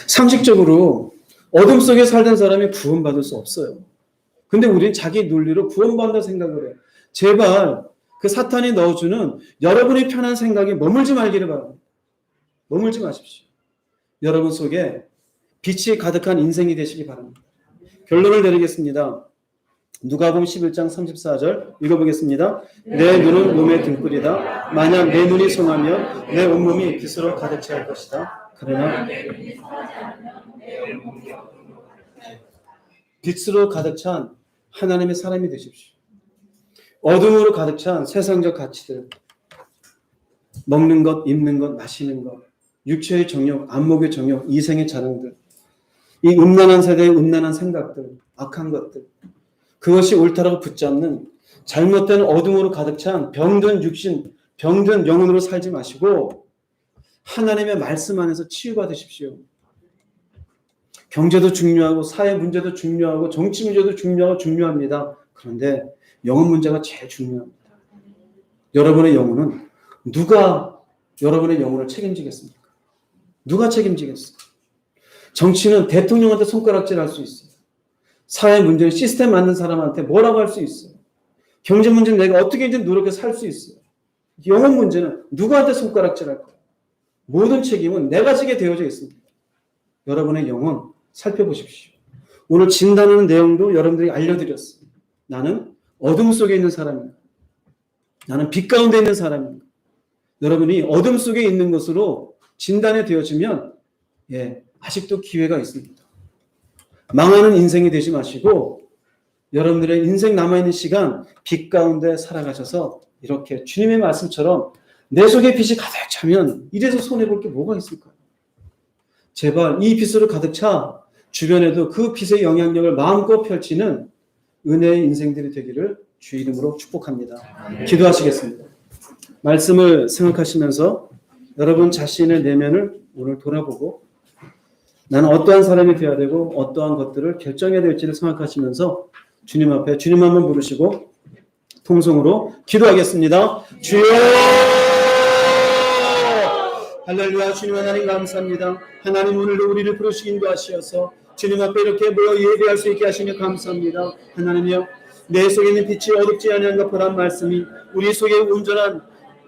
상식적으로 어둠 속에 살던 사람이 구원받을 수 없어요. 근데 우리는 자기 논리로 구원받는다 생각을 해요. 제발 그 사탄이 넣어주는 여러분이 편한 생각에 머물지 말기를 바랍니다. 머물지 마십시오. 여러분 속에 빛이 가득한 인생이 되시기 바랍니다. 결론을 내리겠습니다. 누가복음 11장 34절 읽어보겠습니다. 내 눈은 몸의 등불이다. 만약 내 눈이 성하면 내 온몸이 빛으로 가득 채울 것이다. 그러나 빛으로 가득 찬 하나님의 사람이 되십시오. 어둠으로 가득 찬 세상적 가치들, 먹는 것, 입는 것, 마시는 것, 육체의 정욕, 안목의 정욕, 이생의 자랑들, 이 음란한 세대의 음란한 생각들, 악한 것들, 그것이 옳다라고 붙잡는 잘못된 어둠으로 가득 찬 병든 육신, 병든 영혼으로 살지 마시고 하나님의 말씀 안에서 치유받으십시오. 경제도 중요하고 사회 문제도 중요하고 정치 문제도 중요합니다. 그런데 영혼 문제가 제일 중요합니다. 여러분의 영혼은 누가 여러분의 영혼을 책임지겠습니까? 누가 책임지겠어요? 정치는 대통령한테 손가락질할 수 있어요. 사회 문제는 시스템 만든 사람한테 뭐라고 할 수 있어요. 경제 문제는 내가 어떻게든 노력해서 살 수 있어요. 영혼 문제는 누구한테 손가락질할 거예요. 모든 책임은 내가 지게 되어져 있습니다. 여러분의 영혼 살펴보십시오. 오늘 진단하는 내용도 여러분들이 알려드렸어요. 나는 어둠 속에 있는 사람입니다. 나는 빛 가운데 있는 사람입니다. 여러분이 어둠 속에 있는 것으로 진단이 되어지면 아직도 기회가 있습니다. 망하는 인생이 되지 마시고 여러분들의 인생 남아있는 시간 빛 가운데 살아가셔서 이렇게 주님의 말씀처럼 내 속에 빛이 가득 차면 이래서 손해볼 게 뭐가 있을까요? 제발 이 빛으로 가득 차 주변에도 그 빛의 영향력을 마음껏 펼치는 은혜의 인생들이 되기를 주 이름으로 축복합니다. 기도하시겠습니다. 말씀을 생각하시면서 여러분 자신의 내면을 오늘 돌아보고 나는 어떠한 사람이 되어야 되고 어떠한 것들을 결정해야 될지를 생각하시면서 주님 앞에 주님 한번 부르시고 통성으로 기도하겠습니다. 주여! 할렐루야. 주님 하나님 감사합니다. 하나님 오늘도 우리를 부르시기 인도하시어서 주님 앞에 이렇게 모여 예배할 수 있게 하시며 감사합니다. 하나님이여 내 속에 있는 빛이 어둡지 아니한가 보란 말씀이 우리 속에 온전한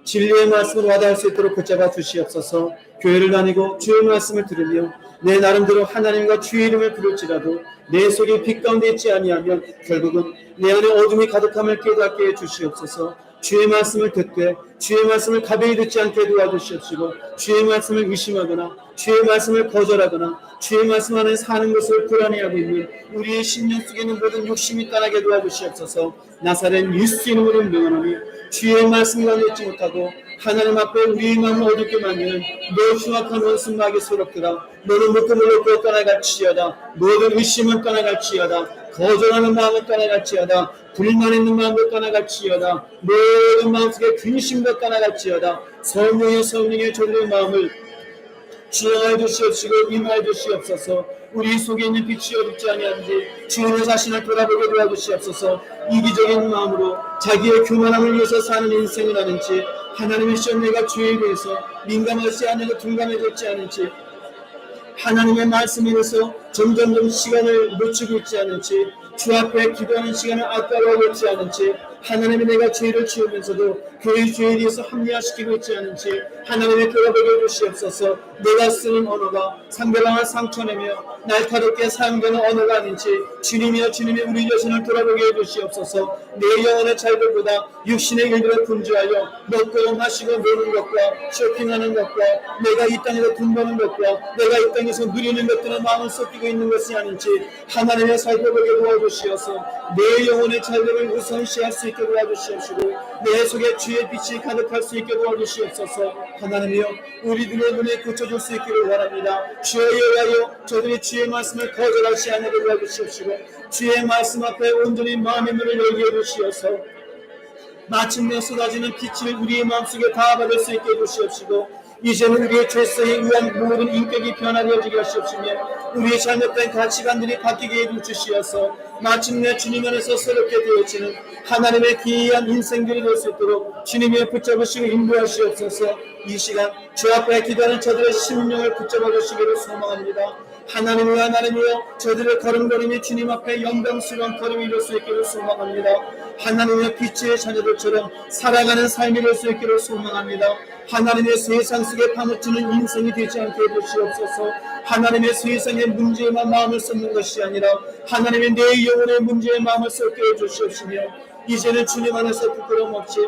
진리의 말씀을 와닿을 수 있도록 붙잡아 주시옵소서. 교회를 다니고 주의 말씀을 들으며 내 나름대로 하나님과 주의 이름을 부를지라도 내 속에 빛 가운데 있지 아니하면 결국은 내 안에 어둠이 가득함을 깨닫게 해주시옵소서. 주의 말씀을 듣되 주의 말씀을 가벼이 듣지 않게 도와주시옵시고 주의 말씀을 의심하거나 주의 말씀을 거절하거나 주의 말씀 안에 사는 것을 불안해하고 있는 우리의 심령 속에 있는 모든 욕심이 떠나게 도와주시옵소서. 나사렛 예수 이름으로 명하노니 주의 말씀과 듣지 못하고 하나님 앞에 우리의 마음을 어둡게 만드는 너 흉악한 원수 마귀 소롭더라. 너는 묶음을 놓고 떠나갈지어다. 모든 의심은 떠나갈지어다. 거절하는 마음은 떠나갈지어다. 불만 있는 마음도 떠나갈지어다. 모든 마음속에 근심도 떠나갈지어다. 성령의 저들의 마음을 주영하여 주시옵시고 임하여 주시옵소서. 우리 속에 있는 빛이 어둡지 아니한지 주님의 자신을 돌아보게 도와주시옵소서. 이기적인 마음으로 자기의 교만함을 위해서 사는 인생을 하는지 하나님의 시험 내가 주에 대해서 민감하지 않고 둔감해졌지 않은지 하나님의 말씀에 대해서 점점 시간을 놓치고 있지 않은지 주 앞에 기도하는 시간을 아까워하고 있지 않은지 하나님이 내가 죄를 지으면서도 교회의 죄에 대해서 합리화시키고 있지 않은지 하나님의 돌아보게 해주시옵소서. 내가 쓰는 언어가 상대방을 상처내며 날카롭게 사용되는 언어가 아닌지 주님이여 주님이 우리 자신을 돌아보게 해주시옵소서. 내 영혼의 잘들보다 육신의 일들을 분주하여 먹고 마시고 노는 것과 쇼핑하는 것과 내가 이 땅에서 돈 버는 것과 내가 이 땅에서 누리는 것들은 마음을 쏟기고 있는 것이 아닌지 하나님의 살펴보게 도와주시어서 내 영혼의 잘들을 우선시할 수 있게 도와주시옵시고 내 속에 주의 빛이 가득할 수 있게 도와주시옵소서. 하나님이여 우리들의 눈에 그쳐줄 수 있기를 원합니다. 주여 여호와여 저들이 주의 말씀을 거절하지 않게 도와주시옵시고 주의 말씀 앞에 온전히 마음의 문을 열게 해주시어서 마침내 쏟아지는 빛을 우리의 마음속에 다 받을 수 있게 해주시옵시고 이제는 우리의 죄성에 의한 모든 인격이 변화되어지게 하시옵시며 우리의 잘못된 가치관들이 바뀌게 해주시어서 마침내 주님 안에서 새롭게 되어지는 하나님의 귀한 인생들이 될 수 있도록 주님의 붙잡으시고 인도하시옵소서. 이 시간 주 앞에 기도하는 저들의 심령을 붙잡아 주시기를 소망합니다. 하나님이여 저들의 걸음걸음이 주님 앞에 영광스러운 걸음이 될 수 있기를 소망합니다. 하나님의 빛의 자녀들처럼 살아가는 삶이 될 수 있기를 소망합니다. 하나님의 세상 속에 파묻히는 인생이 되지 않게 해주시옵소서. 하나님의 세상의 문제에만 마음을 쏟는 것이 아니라 하나님의 내 영혼의 문제에 마음을 쏟게 해주시옵시며 이제는 주님 안에서 부끄러움 없이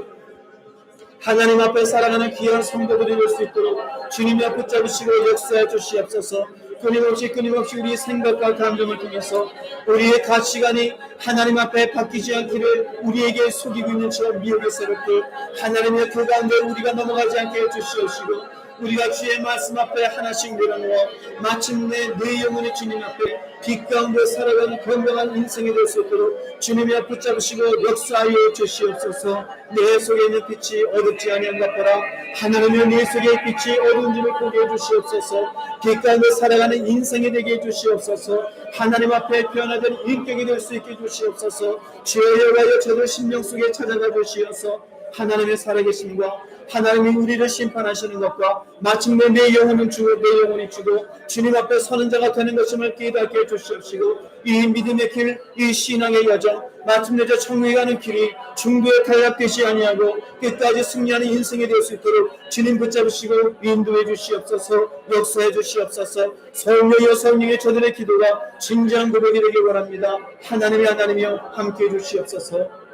하나님 앞에 살아가는 귀한 성도들이 될 수 있도록 주님이 붙잡으시고 역사해 주시옵소서. 끊임없이 우리의 생각과 감정을 통해서 우리의 가치관이 하나님 앞에 바뀌지 않기를 우리에게 속이고 있는 저 미혹의 세력들, 하나님의 그 가운데 우리가 넘어가지 않게 해주시옵시고, 우리가 주의 말씀 앞에 하나씩 내려놓아 마침내 내 영혼의 주님 앞에 빛 가운데 살아가는 건강한 인생이 될 수 있도록 주님이 붙잡으시고 역사하여 주시옵소서. 내 속에 있는 빛이 어둡지 아니한가 보라. 하나님의 내 속에 빛이 어두운지를 보게 해주시옵소서. 빛 가운데 살아가는 인생이 되게 해주시옵소서. 하나님 앞에 변화된 인격이 될 수 있게 해주시옵소서. 주여 여호와여, 저들 심령 속에 찾아가 주시어서 하나님의 살아계심과 하나님이 우리를 심판하시는 것과 마침내 내 영혼은 주고 내 영혼이 주고 주님 앞에 서는 자가 되는 것임을 깨닫게 해주시옵시고, 이 믿음의 길, 이 신앙의 여정, 마침내 저 천국에 가는 길이 중도에 탈락되지 아니하고 끝까지 승리하는 인생이 될 수 있도록 주님 붙잡으시고 인도해 주시옵소서. 역사해 주시옵소서. 성령이여 성령의 저들의 기도가 진지한 고백이 되길 원합니다. 하나님이여 함께해 주시옵소서.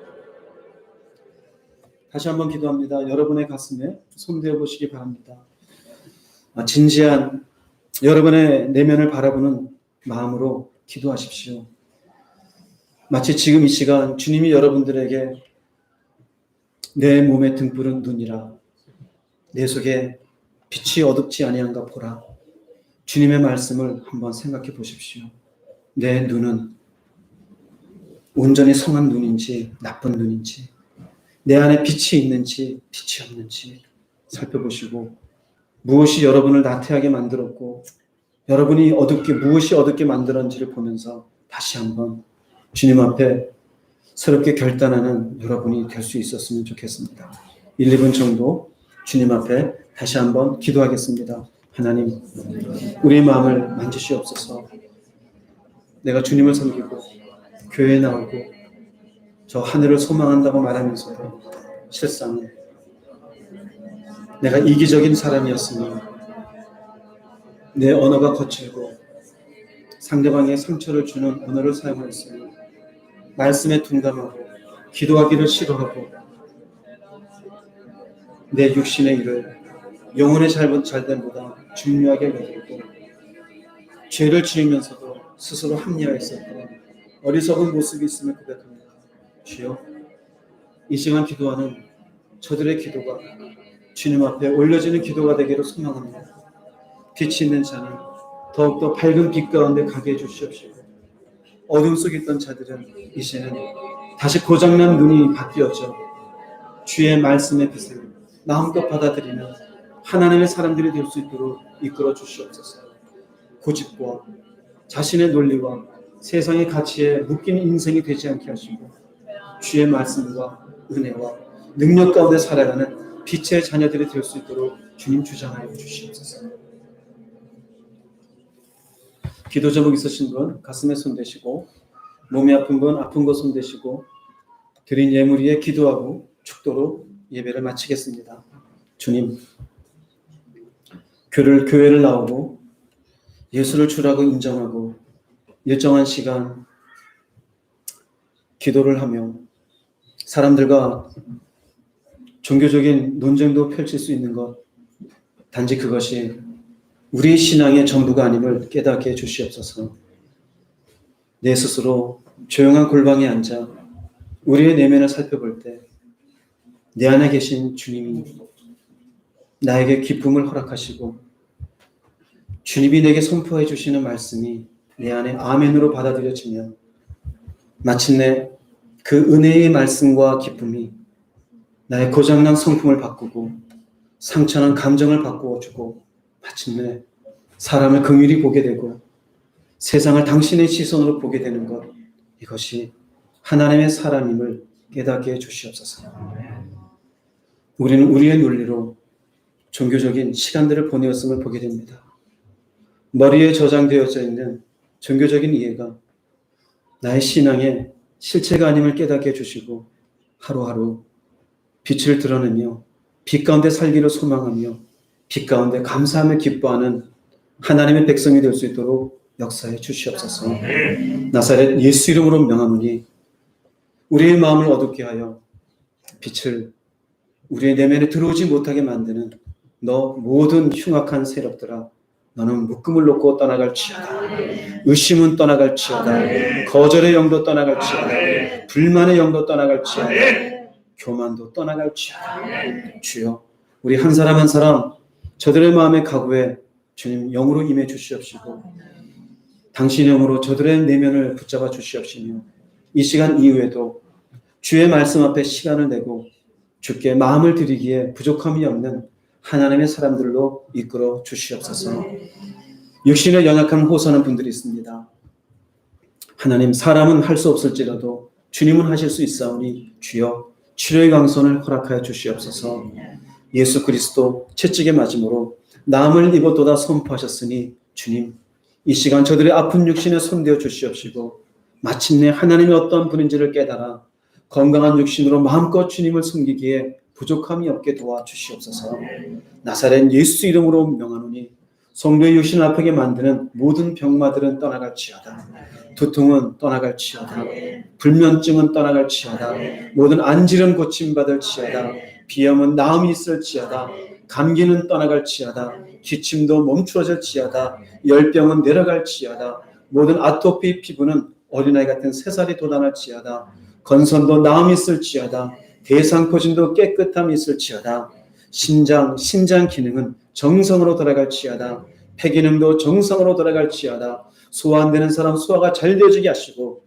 다시 한번 기도합니다. 여러분의 가슴에 손대어 보시기 바랍니다. 진지한 여러분의 내면을 바라보는 마음으로 기도하십시오. 마치 지금 이 시간 주님이 여러분들에게 내 몸의 등불은 눈이라, 내 속에 빛이 어둡지 아니한가 보라, 주님의 말씀을 한번 생각해 보십시오. 내 눈은 온전히 성한 눈인지 나쁜 눈인지, 내 안에 빛이 있는지 빛이 없는지 살펴보시고, 무엇이 여러분을 나태하게 만들었고 여러분이 무엇이 어둡게 만들었는지를 보면서 다시 한번 주님 앞에 새롭게 결단하는 여러분이 될 수 있었으면 좋겠습니다. 1, 2분 정도 주님 앞에 다시 한번 기도하겠습니다. 하나님, 우리의 마음을 만지시옵소서. 내가 주님을 섬기고 교회에 나오고 저 하늘을 소망한다고 말하면서도 실상 내가 이기적인 사람이었으니 내 언어가 거칠고 상대방의 상처를 주는 언어를 사용하였으니 말씀에 둔감하고 기도하기를 싫어하고 내 육신의 일을 영혼의 잘됨보다 중요하게 여기고 죄를 지으면서도 스스로 합리화했었던 어리석은 모습이 있음을 고백합니다. 주여, 이 시간 기도하는 저들의 기도가 주님 앞에 올려지는 기도가 되기를 소망합니다. 빛이 있는 자는 더욱더 밝은 빛 가운데 가게 해주시옵시고, 어둠 속에 있던 자들은 이제는 다시 고장난 눈이 바뀌었죠. 주의 말씀의 빛을 마음껏 받아들이는 하나님의 사람들이 될 수 있도록 이끌어 주시옵소서. 고집과 자신의 논리와 세상의 가치에 묶인 인생이 되지 않게 하시고, 주의 말씀과 은혜와 능력 가운데 살아가는 빛의 자녀들이 될 수 있도록 주님 주장하여 주시옵소서. 기도 제목 있으신 분 가슴에 손 대시고, 몸이 아픈 분 아픈 곳 손 대시고, 드린 예물 위에 기도하고 축도로 예배를 마치겠습니다. 주님, 교회를 나오고 예수를 주라고 인정하고 일정한 시간 기도를 하며 사람들과 종교적인 논쟁도 펼칠 수 있는 것, 단지 그것이 우리 신앙의 전부가 아님을 깨닫게 해 주시옵소서. 내 스스로 조용한 골방에 앉아 우리의 내면을 살펴볼 때 내 안에 계신 주님이 나에게 기쁨을 허락하시고 주님이 내게 선포해 주시는 말씀이 내 안에 아멘으로 받아들여지며 마침내 그 은혜의 말씀과 기쁨이 나의 고장난 성품을 바꾸고 상처난 감정을 바꾸어주고 마침내 사람을 긍휼히 보게 되고 세상을 당신의 시선으로 보게 되는 것, 이것이 하나님의 사람임을 깨닫게 해 주시옵소서. 우리는 우리의 논리로 종교적인 시간들을 보내었음을 보게 됩니다. 머리에 저장되어져 있는 종교적인 이해가 나의 신앙의 실체가 아님을 깨닫게 해주시고 하루하루 빛을 드러내며 빛 가운데 살기를 소망하며 빛 가운데 감사하며 기뻐하는 하나님의 백성이 될 수 있도록 역사해 주시옵소서. 나사렛 예수 이름으로 명하노니 우리의 마음을 어둡게 하여 빛을 우리의 내면에 들어오지 못하게 만드는 너 모든 흉악한 세력들아, 너는 묶음을 놓고 떠나갈지어다. 의심은 떠나갈지어다. 거절의 영도 떠나갈지어다. 불만의 영도 떠나갈지어다. 교만도 떠나갈지어다. 주여, 우리 한 사람 한 사람 저들의 마음의 가구에 주님 영으로 임해 주시옵시고 당신의 영으로 저들의 내면을 붙잡아 주시옵시며 이 시간 이후에도 주의 말씀 앞에 시간을 내고 주께 마음을 드리기에 부족함이 없는 하나님의 사람들로 이끌어 주시옵소서. 육신에 연약한 호소하는 분들이 있습니다. 하나님, 사람은 할 수 없을지라도 주님은 하실 수 있사오니 주여 치료의 강선을 허락하여 주시옵소서. 예수 그리스도 채찍에 맞음으로 남을 입었도다 선포하셨으니 주님, 이 시간 저들의 아픈 육신에 손대어 주시옵시고 마침내 하나님이 어떤 분인지를 깨달아 건강한 육신으로 마음껏 주님을 섬기기에 부족함이 없게 도와주시옵소서. 나사렛 예수 이름으로 명하노니 성도의 육신을 아프게 만드는 모든 병마들은 떠나갈지어다. 두통은 떠나갈지어다. 불면증은 떠나갈지어다. 모든 안질은 고침받을지어다. 비염은 나음이 있을지어다. 감기는 떠나갈지어다. 기침도 멈추어질지어다. 열병은 내려갈지어다. 모든 아토피 피부는 어린아이 같은 새살이 돋아날지어다. 건선도 나음이 있을지어다. 대상포진도 깨끗함이 있을지어다. 신장 기능은 정성으로 돌아갈지어다. 폐기능도 정성으로 돌아갈지어다. 소화 안 되는 사람 소화가 잘 되어지게 하시고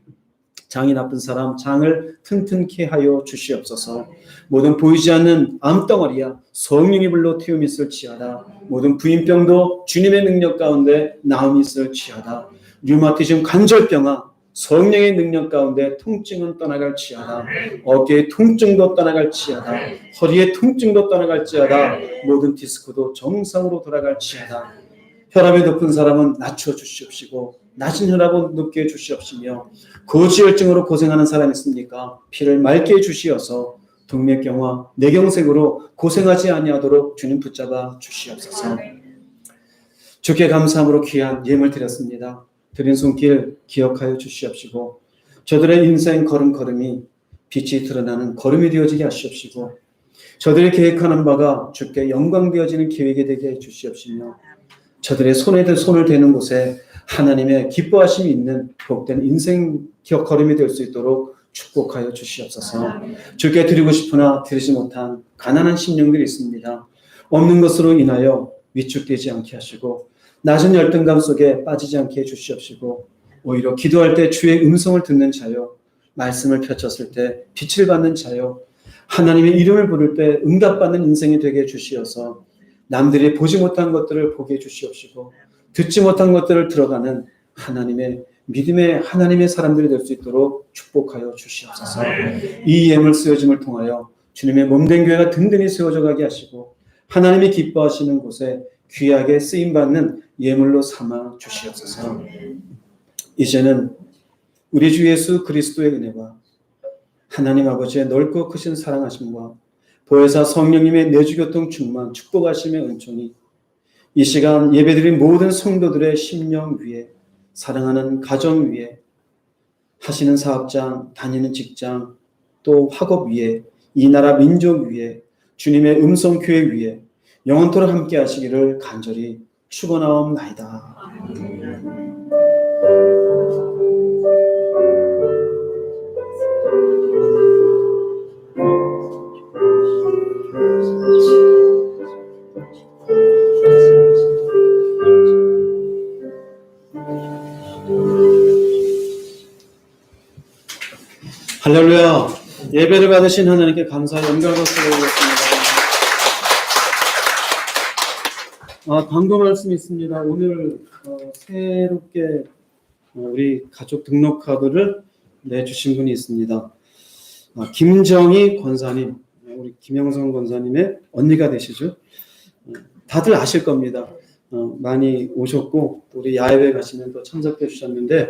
장이 나쁜 사람 장을 튼튼케 하여 주시옵소서. 모든 보이지 않는 암덩어리야 성령의 불로 태움이 있을지어다. 모든 부인병도 주님의 능력 가운데 나음이 있을지어다. 류마티즘 관절병아 성령의 능력 가운데 통증은 떠나갈지어다. 어깨의 통증도 떠나갈지어다. 허리의 통증도 떠나갈지어다. 모든 디스크도 정상으로 돌아갈지어다. 혈압이 높은 사람은 낮춰 주시옵시고 낮은 혈압은 높게 해주시옵시며 고지혈증으로 고생하는 사람이 있습니까? 피를 맑게 해주시어서 동맥경화, 뇌경색으로 고생하지 아니하도록 주님 붙잡아 주시옵소서. 주께 감사함으로 귀한 예물 드렸습니다. 드린 손길 기억하여 주시옵시고 저들의 인생 걸음걸음이 빛이 드러나는 걸음이 되어지게 하시옵시고 저들이 계획하는 바가 주께 영광 되어지는 계획이 되게 해 주시옵시며 저들의 손을 대는 곳에 하나님의 기뻐하심이 있는 복된 인생 걸음이 될 수 있도록 축복하여 주시옵소서. 주께 드리고 싶으나 드리지 못한 가난한 심령들이 있습니다. 없는 것으로 인하여 위축되지 않게 하시고 낮은 열등감 속에 빠지지 않게 해주시옵시고 오히려 기도할 때 주의 음성을 듣는 자요, 말씀을 펼쳤을 때 빛을 받는 자요, 하나님의 이름을 부를 때 응답받는 인생이 되게 해주시어서 남들이 보지 못한 것들을 보게 해주시옵시고 듣지 못한 것들을 들어가는 하나님의 믿음의 하나님의 사람들이 될 수 있도록 축복하여 주시옵소서. 이 예물 쓰여짐을 통하여 주님의 몸된 교회가 든든히 세워져 가게 하시고 하나님이 기뻐하시는 곳에 귀하게 쓰임받는 예물로 삼아 주시옵소서. 이제는 우리 주 예수 그리스도의 은혜와 하나님 아버지의 넓고 크신 사랑하심과 보혜사 성령님의 내주교통 충만 축복하심의 은총이 이 시간 예배드린 모든 성도들의 심령 위에 사랑하는 가정 위에 하시는 사업장, 다니는 직장, 또 학업 위에 이 나라 민족 위에 주님의 음성 교회 위에 영원토록 함께 하시기를 간절히 축원하옵나이다. 할렐루야. 예배를 받으신 하나님께 감사와 영광을 드리겠습니다. 광고 말씀이 있습니다. 오늘 새롭게 우리 가족 등록카드를 내주신 분이 있습니다. 김정희 권사님, 우리 김영선 권사님의 언니가 되시죠. 다들 아실 겁니다. 많이 오셨고 우리 야외 가시면 또 참석해 주셨는데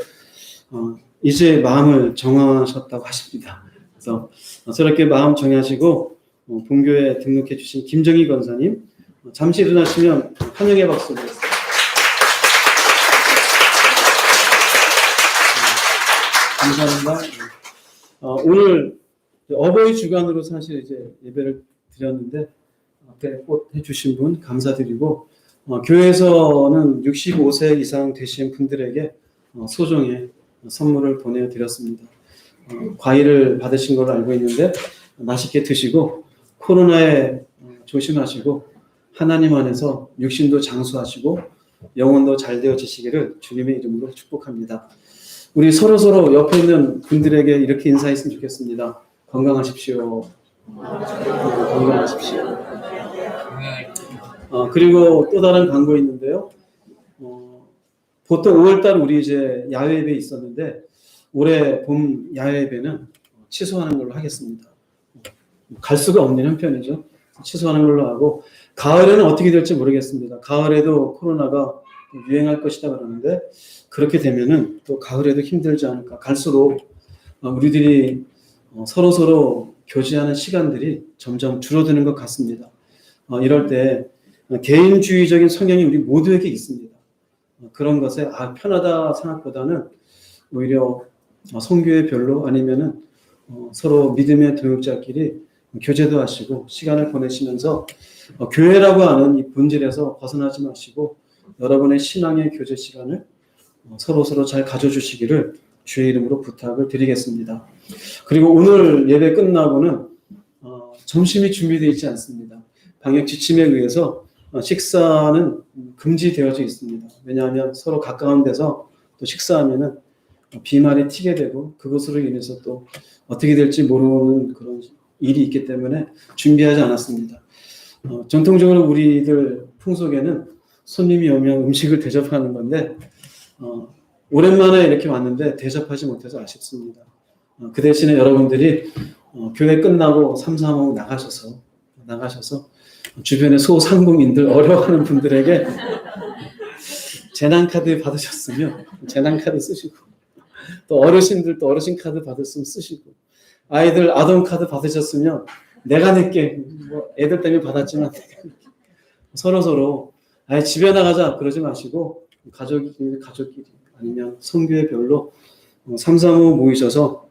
이제 마음을 정하셨다고 하십니다. 그래서 저렇게 마음 정하시고 본교에 등록해 주신 김정희 권사님 잠시 일어나시면 환영의 박수 드리겠습니다. 감사합니다. 오늘 어버이 주간으로 사실 이제 예배를 드렸는데 앞에 꽃 해주신 분 감사드리고 교회에서는 65세 이상 되신 분들에게 소정의 선물을 보내드렸습니다. 과일을 받으신 걸로 알고 있는데 맛있게 드시고 코로나에 조심하시고 하나님 안에서 육신도 장수하시고 영혼도 잘 되어지시기를 주님의 이름으로 축복합니다. 우리 서로서로 옆에 있는 분들에게 이렇게 인사했으면 좋겠습니다. 건강하십시오. 건강하십시오. 그리고 또 다른 광고 있는데요. 보통 5월달 우리 이제 야외 예배 있었는데 올해 봄 야외 예배는 취소하는 걸로 하겠습니다. 갈 수가 없는 형편이죠. 취소하는 걸로 하고 가을에는 어떻게 될지 모르겠습니다. 가을에도 코로나가 유행할 것이다 그러는데 그렇게 되면은 또 가을에도 힘들지 않을까. 갈수록 우리들이 서로 교제하는 시간들이 점점 줄어드는 것 같습니다. 이럴 때 개인주의적인 성향이 우리 모두에게 있습니다. 그런 것에 편하다 생각보다는 오히려 선교회별로 아니면은 서로 믿음의 동역자끼리 교제도 하시고 시간을 보내시면서 교회라고 하는 이 본질에서 벗어나지 마시고 여러분의 신앙의 교제 시간을 서로 잘 가져주시기를 주의 이름으로 부탁을 드리겠습니다. 그리고 오늘 예배 끝나고는 점심이 준비되어 있지 않습니다. 방역 지침에 의해서 식사는 금지되어져 있습니다. 왜냐하면 서로 가까운 데서 또 식사하면은 비말이 튀게 되고 그것으로 인해서 또 어떻게 될지 모르는 그런 일이 있기 때문에 준비하지 않았습니다. 전통적으로 우리들 풍속에는 손님이 오면 음식을 대접하는 건데 오랜만에 이렇게 왔는데 대접하지 못해서 아쉽습니다. 그 대신에 여러분들이 교회 끝나고 삼삼오오 나가셔서 주변의 소상공인들 어려워하는 분들에게 재난카드 받으셨으면 재난카드 쓰시고 또 어르신들 또 어르신 카드 받았으면 쓰시고 아이들 아동카드 받으셨으면 내가 낼게 뭐 애들 때문에 받았지만 서로 집에 나가자 그러지 마시고 가족끼리 아니면 성교회별로 335 모이셔서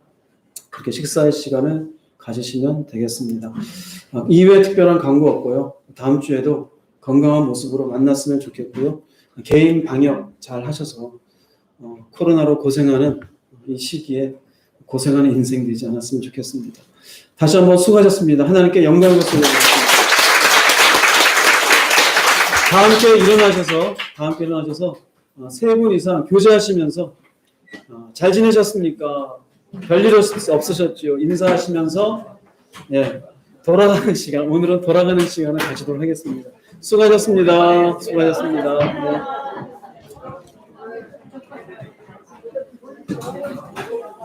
그렇게 식사할 시간을 가지시면 되겠습니다. 이외에 특별한 광고 없고요. 다음 주에도 건강한 모습으로 만났으면 좋겠고요. 개인 방역 잘 하셔서 코로나로 고생하는 이 시기에 고생하는 인생 되지 않았으면 좋겠습니다. 다시 한번 수고하셨습니다. 하나님께 영광을 돌려드립니다. 다 함께 일어나셔서 세 분 이상 교제하시면서 잘 지내셨습니까? 별일 없으셨죠? 인사하시면서 돌아가는 시간, 오늘은 돌아가는 시간을 가지도록 하겠습니다. 수고하셨습니다. 네.